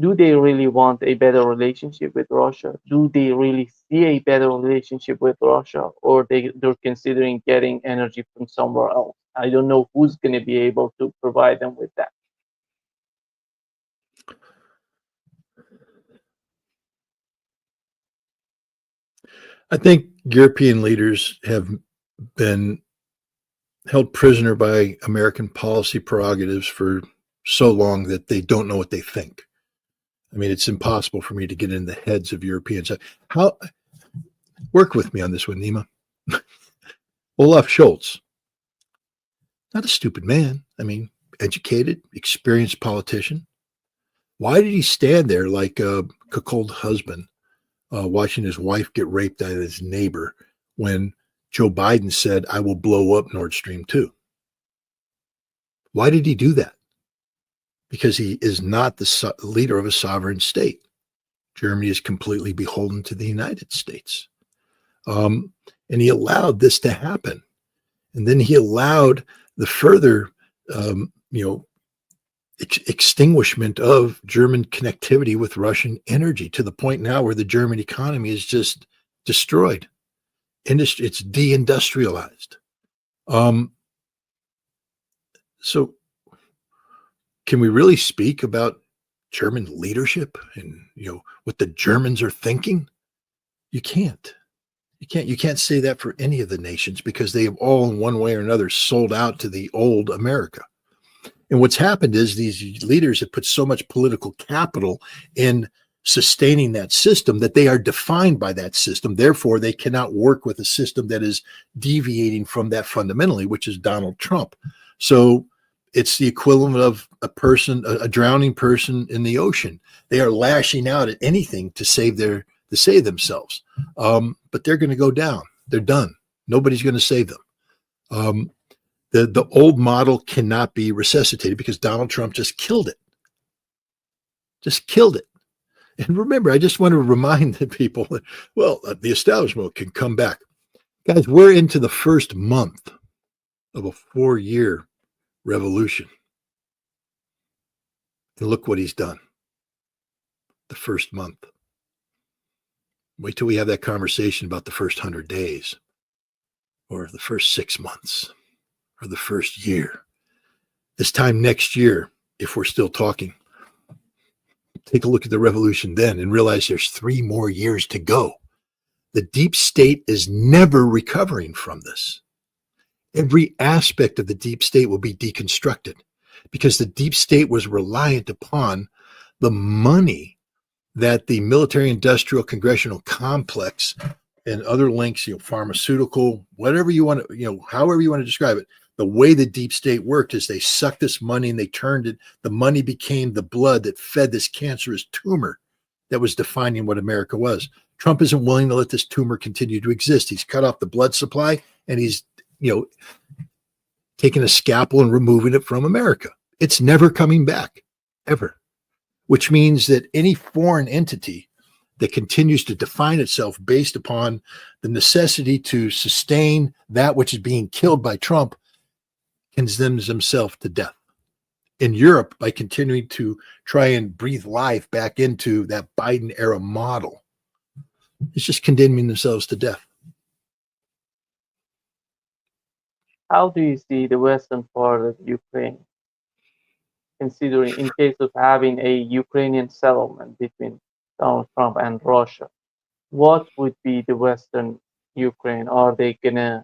Do they really want a better relationship with Russia? Do they really see a better relationship with Russia, or they're considering getting energy from somewhere else? I don't know who's going to be able to provide them with that. I think European leaders have been held prisoner by American policy prerogatives for so long that they don't know what they think. I mean, it's impossible for me to get in the heads of Europeans. Work with me on this one, Nima. Olaf Scholz, not a stupid man. I mean, educated, experienced politician. Why did he stand there like a cuckold husband watching his wife get raped by his neighbor when Joe Biden said, I will blow up Nord Stream 2? Why did he do that? because he is not the leader of a sovereign state. Germany is completely beholden to the United States. And he allowed this to happen. And then he allowed the further, extinguishment of German connectivity with Russian energy, to the point now where the German economy is just destroyed. It's deindustrialized. So can we really speak about German leadership and what the Germans are thinking? You can't. You can't say that for any of the nations, because they have all in one way or another sold out to the old America. And what's happened is these leaders have put so much political capital in sustaining that system that they are defined by that system. Therefore, they cannot work with a system that is deviating from that fundamentally, which is Donald Trump. So it's the equivalent of a drowning person in the ocean. They are lashing out at anything to save themselves. But they're going to go down. They're done. Nobody's going to save them. The old model cannot be resuscitated because Donald Trump just killed it. Just killed it. And remember, I just want to remind the people that, the establishment can come back. Guys, we're into the first month of a 4-year revolution. And look what he's done. The first month. Wait till we have that conversation about the first 100 days, or the first 6 months, or the first year. This time next year, if we're still talking, take a look at the revolution then and realize there's 3 more years to go. The deep state is never recovering from this. Every aspect of the deep state will be deconstructed, because the deep state was reliant upon the money that the military-industrial congressional complex and other links, pharmaceutical, whatever you want to, however you want to describe it. The way the deep state worked is they sucked this money and they turned it. The money became the blood that fed this cancerous tumor that was defining what America was. Trump isn't willing to let this tumor continue to exist. He's cut off the blood supply, and he's, taking a scalpel and removing it from America. It's never coming back, ever. Which means that any foreign entity that continues to define itself based upon the necessity to sustain that which is being killed by Trump condemns himself to death. In Europe, by continuing to try and breathe life back into that Biden era model, it's just condemning themselves to death. How do you see the western part of Ukraine, considering in case of having a Ukrainian settlement between Donald Trump and Russia? What would be the western Ukraine? Are they gonna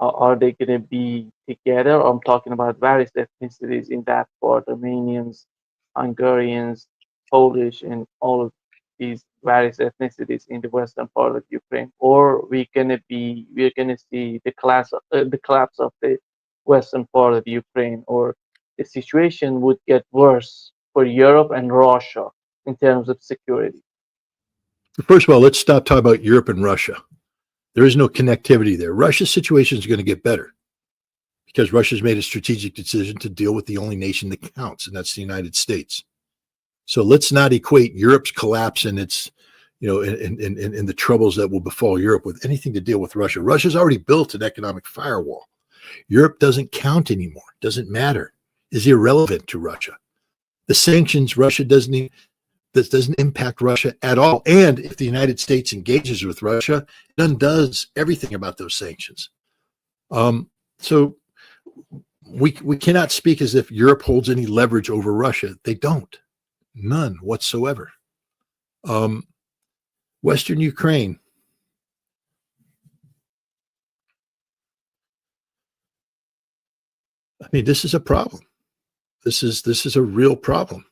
be together? I'm talking about various ethnicities in that part: Armenians, Hungarians, Polish, and all of these various ethnicities in the western part of Ukraine. Or we're gonna see the collapse of the western part of Ukraine, or the situation would get worse for Europe and Russia in terms of security. First of all, let's stop talking about Europe and Russia. There is no connectivity there. Russia's situation is going to get better because Russia's made a strategic decision to deal with the only nation that counts, and that's the United States. So let's not equate Europe's collapse and its, and the troubles that will befall Europe with anything to deal with Russia. Russia's already built an economic firewall. Europe doesn't count anymore. Doesn't matter. Is irrelevant to Russia. The sanctions, Russia doesn't impact Russia at all. And if the United States engages with Russia, it undoes everything about those sanctions. So we cannot speak as if Europe holds any leverage over Russia. They don't. None whatsoever. Western Ukraine. I mean, this is a problem. This is a real problem.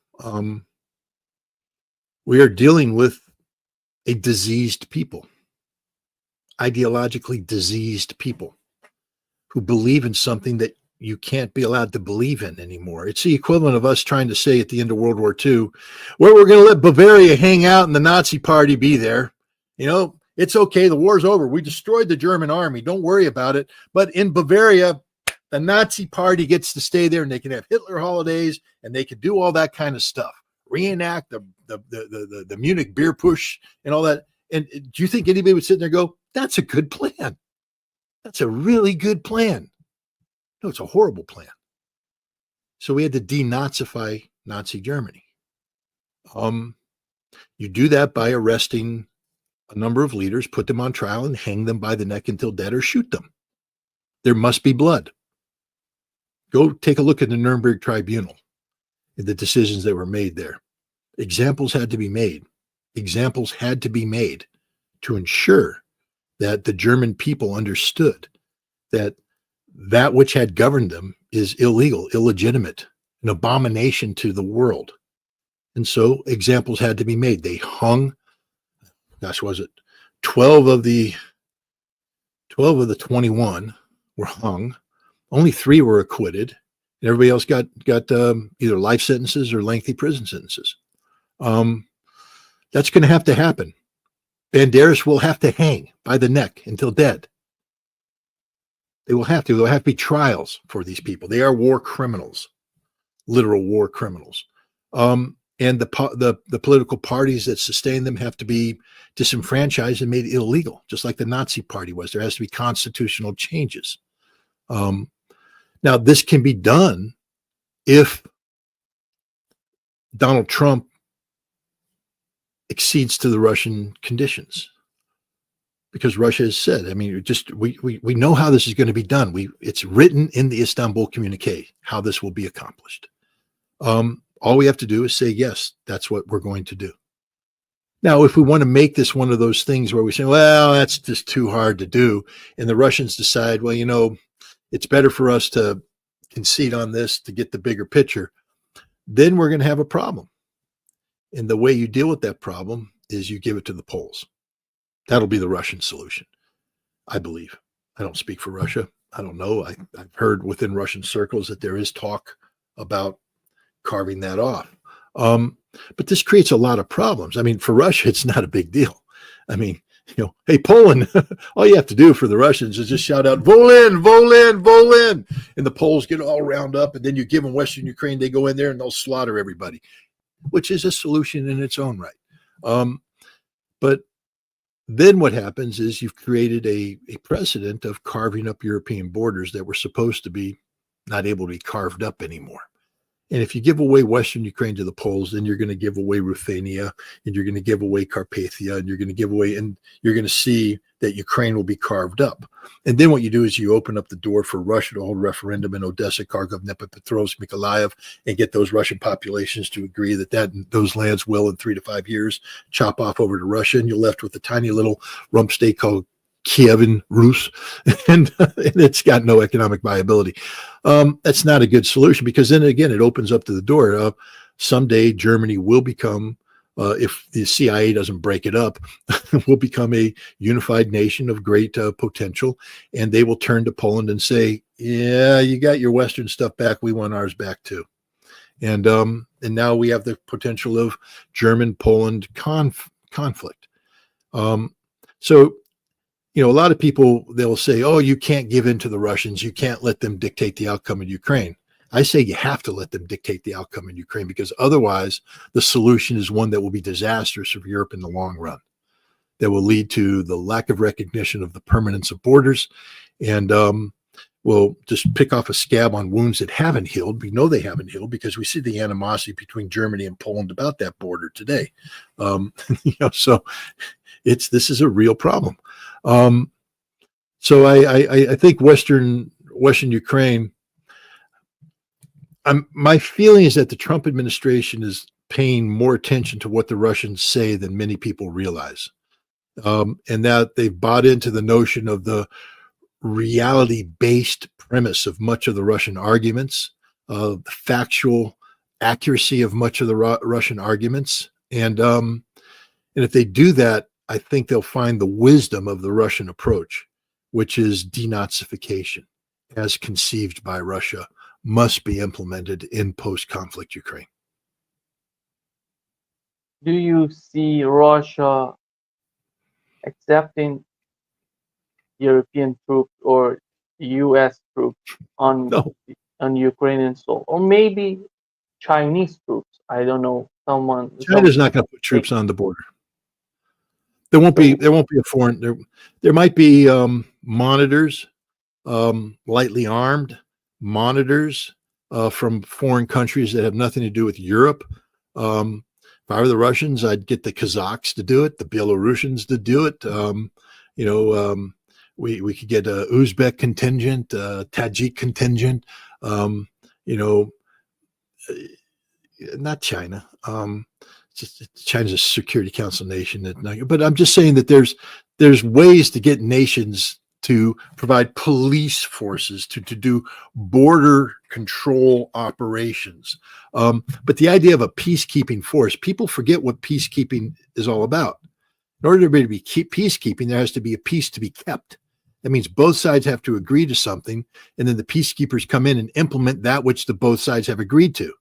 We are dealing with a diseased people, ideologically diseased people who believe in something that you can't be allowed to believe in anymore. It's the equivalent of us trying to say at the end of World War II, well, we're going to let Bavaria hang out and the Nazi party be there. It's okay. The war's over. We destroyed the German army. Don't worry about it. But in Bavaria, The Nazi party gets to stay there, and they can have Hitler holidays, and they can do all that kind of stuff. Reenact the Munich beer push and all that. And do you think anybody would sit there and go, that's a good plan? That's a really good plan. No, it's a horrible plan. So we had to denazify Nazi Germany. You do that by arresting a number of leaders, put them on trial, and hang them by the neck until dead or shoot them. There must be blood. Go take a look at the Nuremberg Tribunal and the decisions that were made there. Examples had to be made. Examples had to be made to ensure that the German people understood that that which had governed them is illegal, illegitimate, an abomination to the world. And so examples had to be made. They hung, gosh, was it 12 of the 21 were hung. Only 3 were acquitted. And everybody else got either life sentences or lengthy prison sentences. That's going to happen. Banderas will have to hang by the neck until dead. They will have to. There will have to be trials for these people. They are war criminals, literal war criminals. And the political parties that sustain them have to be disenfranchised and made illegal, just like the Nazi Party was. There has to be constitutional changes. Now, this can be done if Donald Trump accedes to the Russian conditions, because Russia has said, I mean, we know how this is going to be done. It's written in the Istanbul communique how this will be accomplished. All we have to do is say, yes, that's what we're going to do. Now, if we want to make this one of those things where we say, well, that's just too hard to do, and the Russians decide, well, you know, it's better for us to concede on this to get the bigger picture, then we're going to have a problem. And the way you deal with that problem is you give it to the Poles. That'll be the Russian solution, I believe. I don't speak for Russia. I don't know. I've heard within Russian circles that there is talk about carving that off. But this creates a lot of problems. I mean, for Russia, it's not a big deal. I mean, you know, hey, Poland, all you have to do for the Russians is just shout out, Volin, Volin, Volin. And the Poles get all round up, and then you give them Western Ukraine, they go in there and they'll slaughter everybody, which is a solution in its own right. But then what happens is you've created a precedent of carving up European borders that were supposed to be not able to be carved up anymore. And if you give away Western Ukraine to the Poles, then you're going to give away Ruthenia, and you're going to give away Carpathia, and you're going to give away, and you're going to see that Ukraine will be carved up. And then what you do is you open up the door for Russia to hold a referendum in Odessa, Kharkov, Dnipropetrovsk, Mykolaiv, and get those Russian populations to agree that those lands will, in 3 to 5 years, chop off over to Russia, and you're left with a tiny little rump state called Kievan Rus, and it's got no economic viability. That's not a good solution, because then again, it opens up to the door. Someday Germany will become, if the CIA doesn't break it up, will become a unified nation of great potential, and they will turn to Poland and say, yeah, you got your Western stuff back, we want ours back too. And now we have the potential of German-Poland conflict. So, you know, a lot of people, they'll say, oh, you can't give in to the Russians. You can't let them dictate the outcome in Ukraine. I say you have to let them dictate the outcome in Ukraine, because otherwise the solution is one that will be disastrous for Europe in the long run, that will lead to the lack of recognition of the permanence of borders, and will just pick off a scab on wounds that haven't healed. We know they haven't healed because we see the animosity between Germany and Poland about that border today. You know, so this is a real problem. So I think Western Ukraine, my feeling is that the Trump administration is paying more attention to what the Russians say than many people realize, and that they've bought into the notion of the reality-based premise of much of the Russian arguments, the factual accuracy of much of the Russian arguments, and if they do that, I think they'll find the wisdom of the Russian approach, which is denazification, as conceived by Russia, must be implemented in post-conflict Ukraine. Do you see Russia accepting European troops or U.S. troops on No, Ukrainian soil, or maybe Chinese troops. I don't know. China's not going to put troops on the border. There won't be a foreign. There might be monitors, lightly armed monitors from foreign countries that have nothing to do with Europe. If I were the Russians, I'd get the Kazakhs to do it, the Belarusians to do it. We could get a Uzbek contingent, Tajik contingent. Not China. China's a Security Council nation, but I'm just saying that there's ways to get nations to provide police forces to do border control operations. But the idea of a peacekeeping force, people forget what peacekeeping is all about. In order to be peacekeeping, there has to be a peace to be kept. That means both sides have to agree to something, and then the peacekeepers come in and implement that which the both sides have agreed to.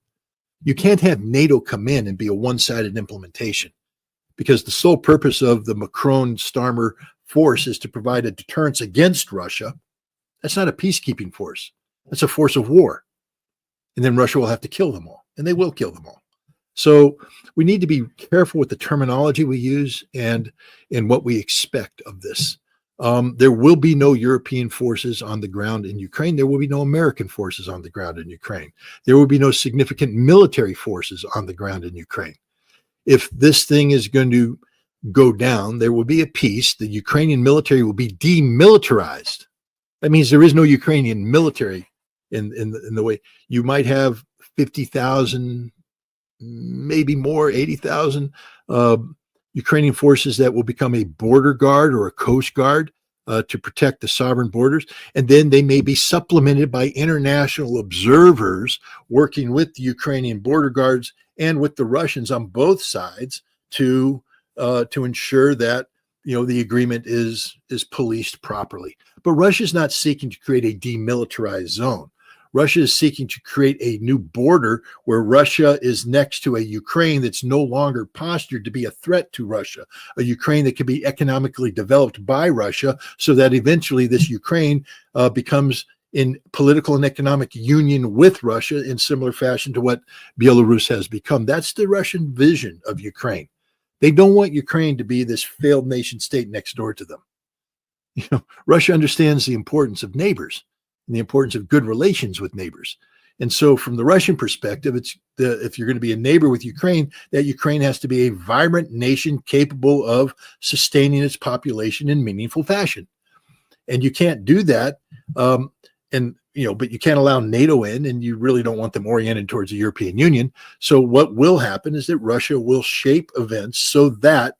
You can't have NATO come in and be a one-sided implementation, because the sole purpose of the Macron-Starmer force is to provide a deterrence against Russia. That's not a peacekeeping force. That's a force of war. And then Russia will have to kill them all, and they will kill them all. So we need to be careful with the terminology we use and what we expect of this. There will be no European forces on the ground in Ukraine. There will be no American forces on the ground in Ukraine. There will be no significant military forces on the ground in Ukraine. If this thing is going to go down, there will be a peace. The Ukrainian military will be demilitarized. That means there is no Ukrainian military in the way. You might have 50,000, maybe more, 80,000 Ukrainian forces that will become a border guard or a coast guard to protect the sovereign borders. And then they may be supplemented by international observers working with the Ukrainian border guards and with the Russians on both sides to ensure that the agreement is policed properly. But Russia is not seeking to create a demilitarized zone. Russia is seeking to create a new border where Russia is next to a Ukraine that's no longer postured to be a threat to Russia, a Ukraine that can be economically developed by Russia, so that eventually this Ukraine becomes in political and economic union with Russia in similar fashion to what Belarus has become. That's the Russian vision of Ukraine. They don't want Ukraine to be this failed nation state next door to them. Russia understands the importance of neighbors and the importance of good relations with neighbors. And so from the Russian perspective, if you're going to be a neighbor with Ukraine, that Ukraine has to be a vibrant nation capable of sustaining its population in meaningful fashion. And you can't do that. But you can't allow NATO in, and you really don't want them oriented towards the European Union. So what will happen is that Russia will shape events so that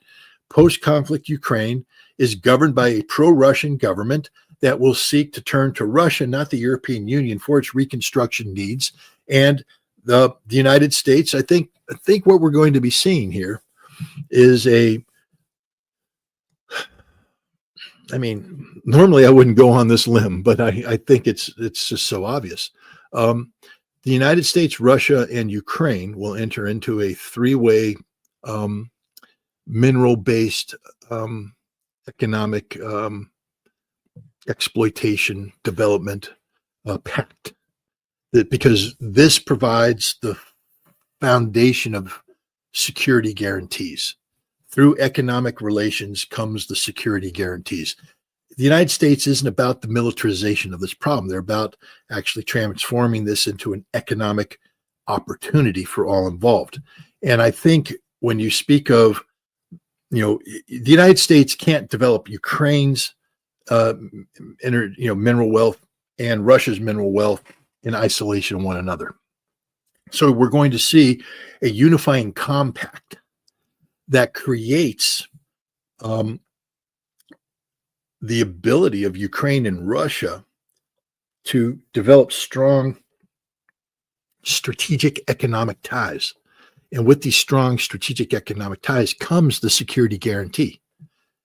post-conflict Ukraine is governed by a pro-Russian government that will seek to turn to Russia, not the European Union, for its reconstruction needs. And the United States, I think what we're going to be seeing here is normally I wouldn't go on this limb, but I think it's just so obvious. The United States, Russia, and Ukraine will enter into a three-way mineral-based economic exploitation development pact, because this provides the foundation of security guarantees. Through economic relations comes the security guarantees. The United States isn't about the militarization of this problem. They're about actually transforming this into an economic opportunity for all involved. And I think when you speak of, the United States can't develop Ukraine's mineral wealth and Russia's mineral wealth in isolation of one another. So we're going to see a unifying compact that creates the ability of Ukraine and Russia to develop strong strategic economic ties. And with these strong strategic economic ties comes the security guarantee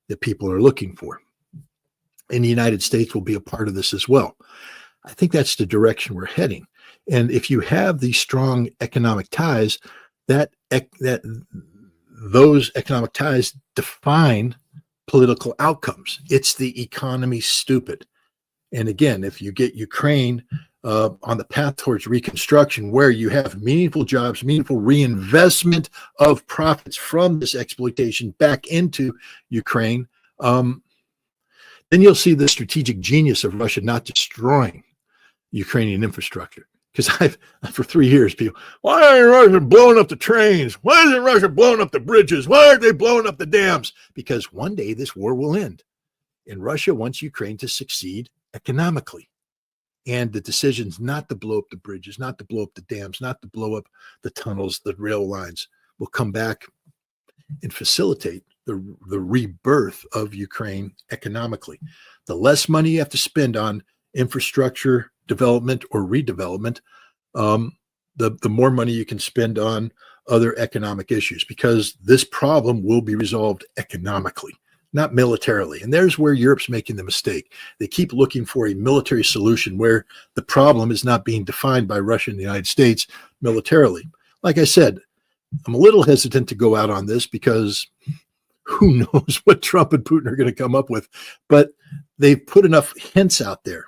that people are looking for. And the United States will be a part of this as well. I think that's the direction we're heading. And if you have these strong economic ties, those economic ties define political outcomes. It's the economy stupid. And again, if you get Ukraine on the path towards reconstruction, where you have meaningful jobs, meaningful reinvestment of profits from this exploitation back into Ukraine, then you'll see the strategic genius of Russia not destroying Ukrainian infrastructure. Because for 3 years, people, why aren't Russia blowing up the trains? Why isn't Russia blowing up the bridges? Why aren't they blowing up the dams? Because one day this war will end. And Russia wants Ukraine to succeed economically. And the decisions not to blow up the bridges, not to blow up the dams, not to blow up the tunnels, the rail lines, will come back and facilitate the rebirth of Ukraine economically. The less money you have to spend on infrastructure development or redevelopment, the more money you can spend on other economic issues, because this problem will be resolved economically, not militarily. And there's where Europe's making the mistake. They keep looking for a military solution where the problem is not being defined by Russia and the United States militarily. Like I said, I'm a little hesitant to go out on this because who knows what Trump and Putin are going to come up with, but they've put enough hints out there.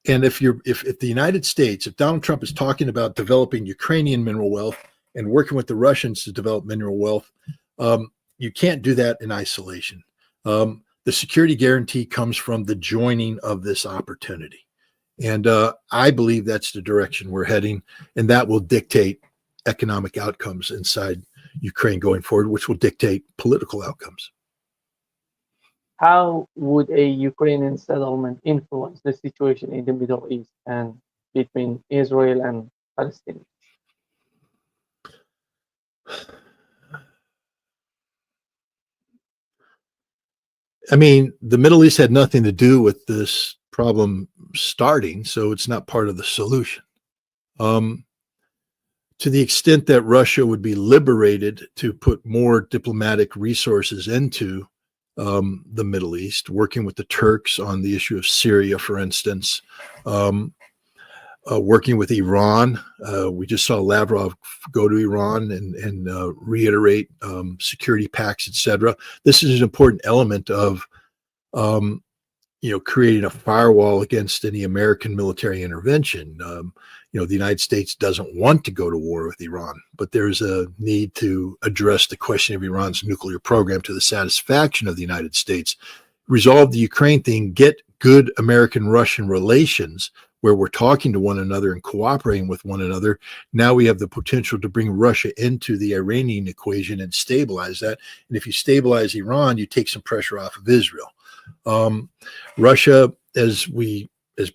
And if the United States, if Donald Trump is talking about developing Ukrainian mineral wealth and working with the Russians to develop mineral wealth, you can't do that in isolation. The security guarantee comes from the joining of this opportunity. And I believe that's the direction we're heading, and that will dictate economic outcomes inside Ukraine going forward, which will dictate political outcomes. How would a Ukrainian settlement influence the situation in the Middle East and between Israel and Palestine? I mean, the Middle East had nothing to do with this problem starting, so it's not part of the solution. To the extent that Russia would be liberated to put more diplomatic resources into the Middle East, working with the Turks on the issue of Syria, for instance, working with Iran. We just saw Lavrov go to Iran and reiterate security pacts, etc. This is an important element of creating a firewall against any American military intervention. The United States doesn't want to go to war with Iran, but there's a need to address the question of Iran's nuclear program to the satisfaction of the United States, resolve the Ukraine thing, get good American-Russian relations where we're talking to one another and cooperating with one another. Now we have the potential to bring Russia into the Iranian equation and stabilize that. And if you stabilize Iran, you take some pressure off of Israel. Russia, as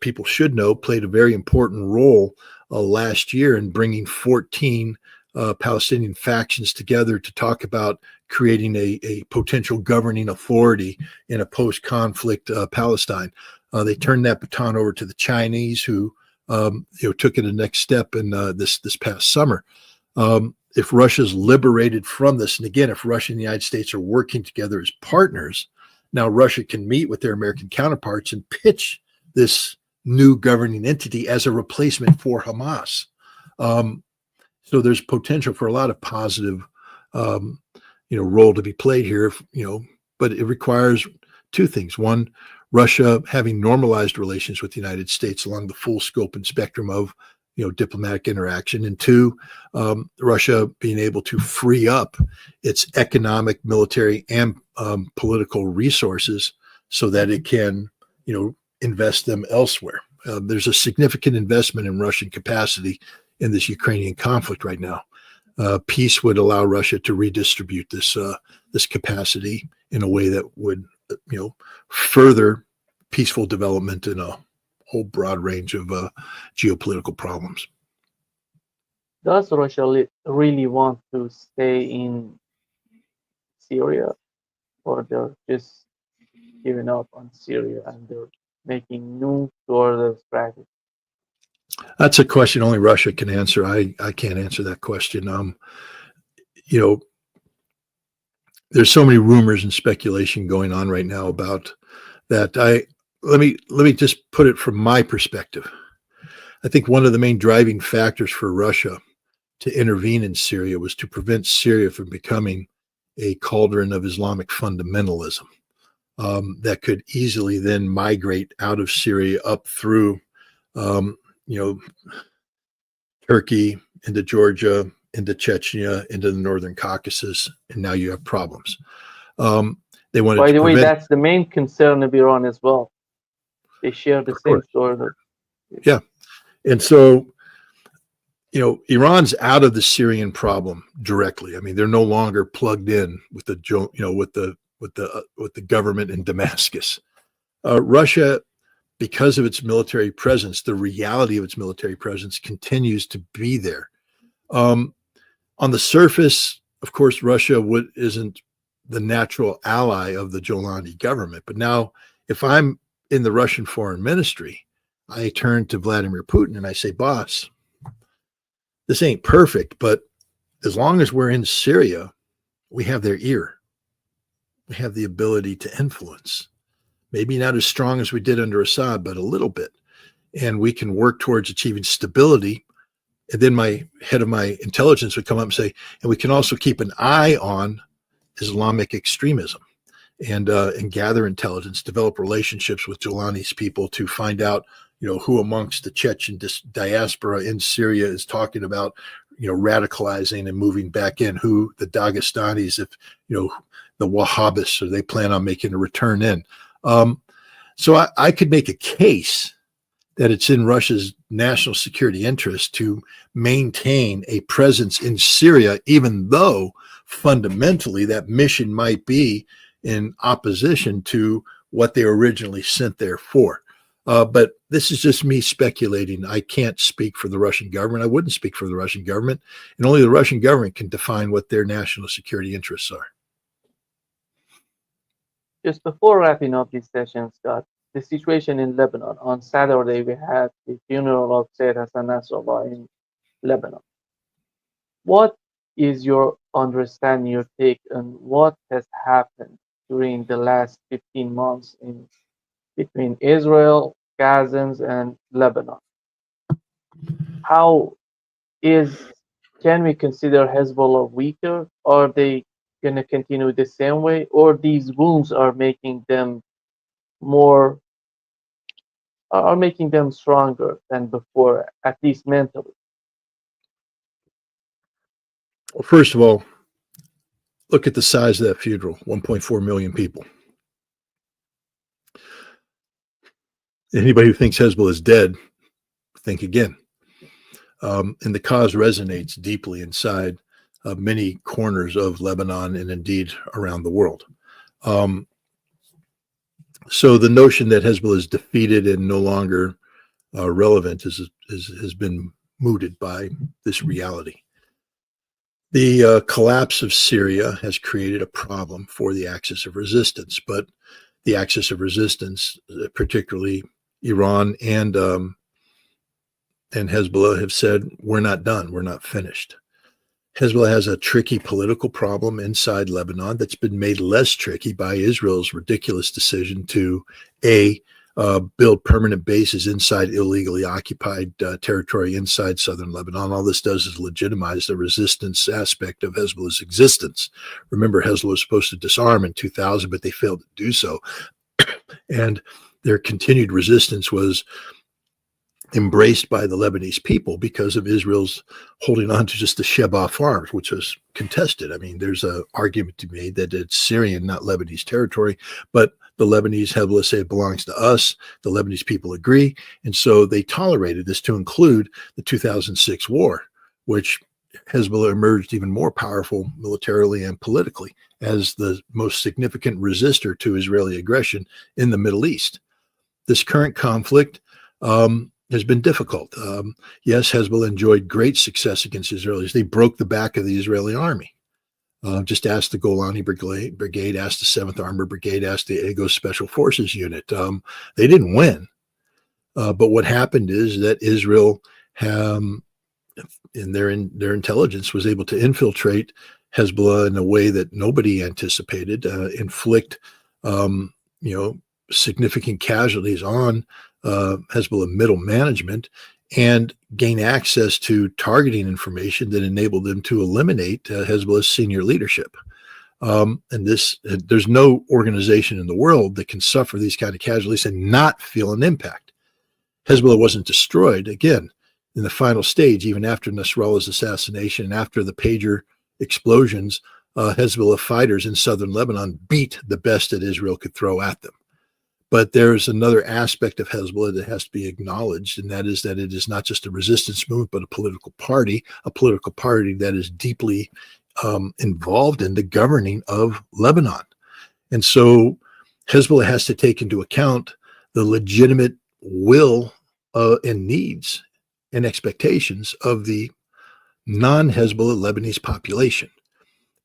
people should know, played a very important role last year in bringing 14 Palestinian factions together to talk about creating a potential governing authority in a post-conflict Palestine. They turned that baton over to the Chinese, who took it a next step in this past summer. If Russia's liberated from this, and again, if Russia and the United States are working together as partners, now Russia can meet with their American counterparts and pitch this new governing entity as a replacement for Hamas. So there's potential for a lot of positive, role to be played here. But it requires two things. One, Russia having normalized relations with the United States along the full scope and spectrum of diplomatic interaction, and two, Russia being able to free up its economic, military, and political resources so that it can, invest them elsewhere. There's a significant investment in Russian capacity in this Ukrainian conflict right now. Peace would allow Russia to redistribute this capacity in a way that would, further peaceful development in a whole broad range of geopolitical problems. Does Russia really want to stay in Syria, or they're just giving up on Syria and they're making new sort of strategy? That's a question only Russia can answer. I can't answer that question. There's so many rumors and speculation going on right now about that. Let me just put it from my perspective. I think one of the main driving factors for Russia to intervene in Syria was to prevent Syria from becoming a cauldron of Islamic fundamentalism. that could easily then migrate out of Syria up through, Turkey, into Georgia, into Chechnya, into the Northern Caucasus, and now you have problems. They wanted By to the way, prevent. that's the main concern of Iran as well. They share the same sort of. Yeah, and so Iran's out of the Syrian problem directly. I mean, they're no longer plugged in with the with the government in Damascus. Russia, because of its military presence, the reality of its military presence continues to be there. On the surface, of course, Russia isn't the natural ally of the Jolani government. But now, if I'm in the Russian foreign ministry, I turn to Vladimir Putin and I say, boss, this ain't perfect, but as long as we're in Syria, we have their ear. We have the ability to influence. Maybe not as strong as we did under Assad, but a little bit. And we can work towards achieving stability. And then my head of my intelligence would come up and say, and we can also keep an eye on Islamic extremism and gather intelligence, develop relationships with Jolani's people to find out, who amongst the Chechen diaspora in Syria is talking about, radicalizing and moving back in, who the Dagestanis, if, the Wahhabis, or they plan on making a return in. So I could make a case that it's in Russia's national security interest to maintain a presence in Syria, even though fundamentally that mission might be in opposition to what they originally sent there for. But this is just me speculating. I can't speak for the Russian government. I wouldn't speak for the Russian government. And only the Russian government can define what their national security interests are. Just before wrapping up this session, Scott, the situation in Lebanon. On Saturday, we had the funeral of Sayyid Hassan Nasrallah in Lebanon. What is your understanding, your take on what has happened during the last 15 months between Israel, Gazans, and Lebanon? Can we consider Hezbollah weaker? Are they going to continue the same way, or these wounds are making them stronger than before, at least mentally? Well, first of all, look at the size of that funeral, 1.4 million people. Anybody who thinks Hezbollah is dead, think again. And the cause resonates deeply inside many corners of Lebanon and indeed around the world. So the notion that Hezbollah is defeated and no longer relevant has been mooted by this reality. The collapse of Syria has created a problem for the axis of resistance, but the axis of resistance, particularly Iran and Hezbollah, have said, we're not done, we're not finished. Hezbollah has a tricky political problem inside Lebanon that's been made less tricky by Israel's ridiculous decision to build permanent bases inside illegally occupied territory inside southern Lebanon. All this does is legitimize the resistance aspect of Hezbollah's existence. Remember, Hezbollah was supposed to disarm in 2000, but they failed to do so. And their continued resistance was embraced by the Lebanese people because of Israel's holding on to just the Shebaa farms, which was contested. I mean, there's an argument to be made that it's Syrian, not Lebanese territory, but the Lebanese Hezbollah say it belongs to us. The Lebanese people agree. And so they tolerated this, to include the 2006 war, which Hezbollah emerged even more powerful militarily and politically as the most significant resistor to Israeli aggression in the Middle East. This current conflict has been difficult. Yes, Hezbollah enjoyed great success against Israelis. They broke the back of the Israeli army. Just ask the Golani Brigade, ask the 7th Armored Brigade, ask the Agos Special Forces Unit. They didn't win. But what happened is that Israel, in their intelligence, was able to infiltrate Hezbollah in a way that nobody anticipated, inflict significant casualties on Hezbollah middle management, and gain access to targeting information that enabled them to eliminate Hezbollah's senior leadership. And there's no organization in the world that can suffer these kind of casualties and not feel an impact. Hezbollah wasn't destroyed, again, in the final stage, even after Nasrallah's assassination and after the pager explosions. Hezbollah fighters in southern Lebanon beat the best that Israel could throw at them. But there's another aspect of Hezbollah that has to be acknowledged, and that is that it is not just a resistance movement, but a political party that is deeply involved in the governing of Lebanon. And so Hezbollah has to take into account the legitimate will and needs and expectations of the non-Hezbollah Lebanese population.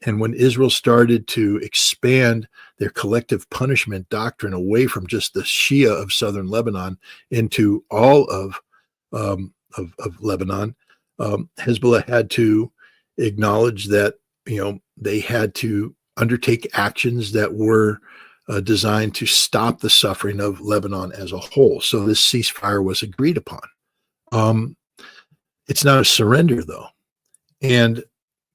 And when Israel started to expand their collective punishment doctrine away from just the Shia of southern Lebanon into all of Lebanon, Hezbollah had to acknowledge that they had to undertake actions that were designed to stop the suffering of Lebanon as a whole. So this ceasefire was agreed upon. It's not a surrender, though, and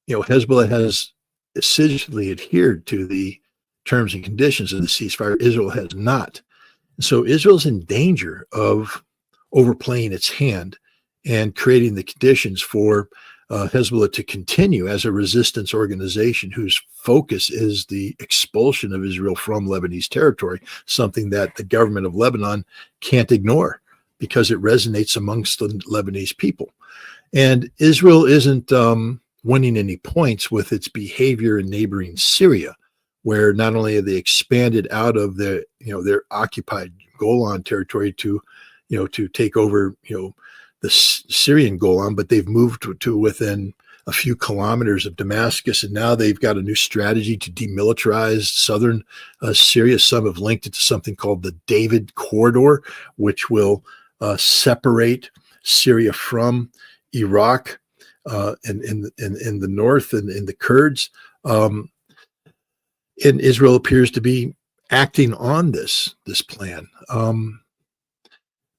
Hezbollah has assiduously adhered to the terms and conditions of the ceasefire. Israel has not. So Israel's in danger of overplaying its hand and creating the conditions for Hezbollah to continue as a resistance organization whose focus is the expulsion of Israel from Lebanese territory, something that the government of Lebanon can't ignore because it resonates amongst the Lebanese people. And Israel isn't winning any points with its behavior in neighboring Syria, where not only have they expanded out of their occupied Golan territory to take over the Syrian Golan, but they've moved to within a few kilometers of Damascus, and now they've got a new strategy to demilitarize southern Syria. Some have linked it to something called the David Corridor, which will separate Syria from Iraq and in the north and in the Kurds. And Israel appears to be acting on this plan.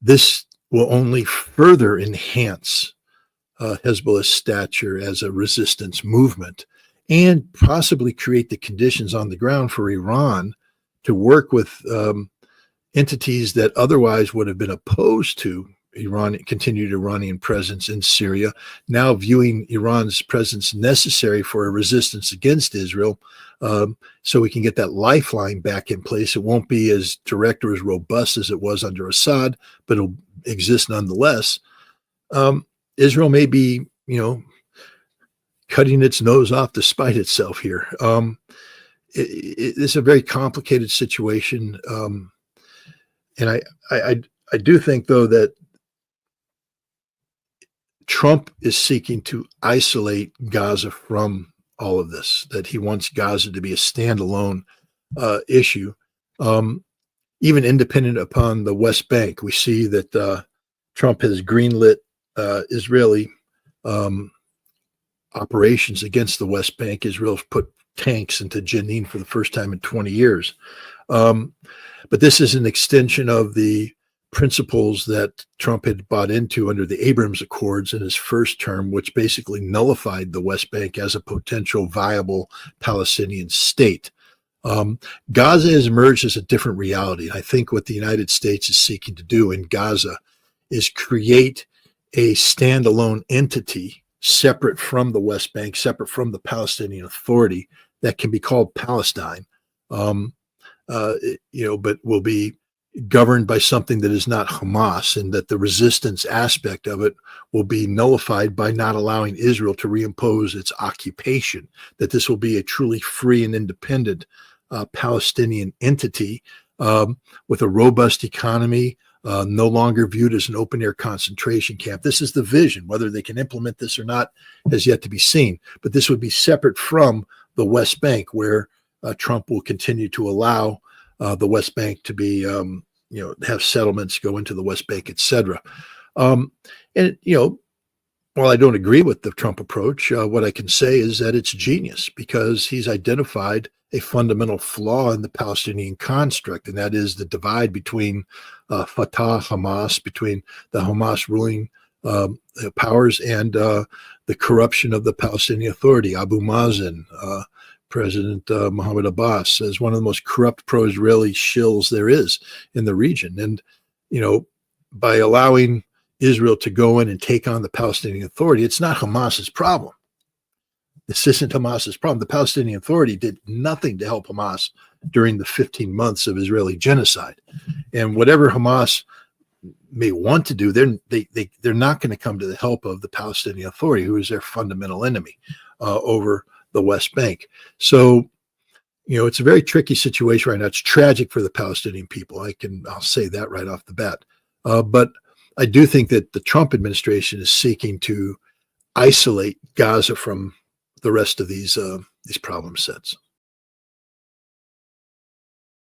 This will only further enhance Hezbollah's stature as a resistance movement and possibly create the conditions on the ground for Iran to work with entities that otherwise would have been opposed to continued Iranian presence in Syria, now viewing Iran's presence necessary for a resistance against Israel, so we can get that lifeline back in place. It won't be as direct or as robust as it was under Assad, but it'll exist nonetheless. Israel may be, cutting its nose off to spite itself here. It's a very complicated situation, and I do think, though, that Trump is seeking to isolate Gaza from all of this, that he wants Gaza to be a standalone issue, even independent upon the West Bank. We see that Trump has greenlit Israeli operations against the West Bank. Israel's put tanks into Jenin for the first time in 20 years. But this is an extension of the principles that Trump had bought into under the Abrams Accords in his first term, which basically nullified the West Bank as a potential viable Palestinian state. Gaza has emerged as a different reality. I think what the United States is seeking to do in Gaza is create a standalone entity separate from the West Bank, separate from the Palestinian Authority, that can be called Palestine, but will be governed by something that is not Hamas, and that the resistance aspect of it will be nullified by not allowing Israel to reimpose its occupation, that this will be a truly free and independent Palestinian entity with a robust economy, no longer viewed as an open-air concentration camp. This is the vision. Whether they can implement this or not has yet to be seen. But this would be separate from the West Bank, where Trump will continue to allow the West Bank to be, have settlements go into the West Bank, etc. While I don't agree with the Trump approach, what I can say is that it's genius, because he's identified a fundamental flaw in the Palestinian construct, and that is the divide between Fatah, Hamas, between the Hamas ruling powers and the corruption of the Palestinian Authority, Abu Mazen, President Mohammed Abbas, as one of the most corrupt pro-Israeli shills there is in the region. And, by allowing Israel to go in and take on the Palestinian Authority, it's not Hamas's problem. This isn't Hamas's problem. The Palestinian Authority did nothing to help Hamas during the 15 months of Israeli genocide. And whatever Hamas may want to do, they're not going to come to the help of the Palestinian Authority, who is their fundamental enemy over the West Bank. So, it's a very tricky situation right now. It's tragic for the Palestinian people. I'll say that right off the bat. But I do think that the Trump administration is seeking to isolate Gaza from the rest of these problem sets.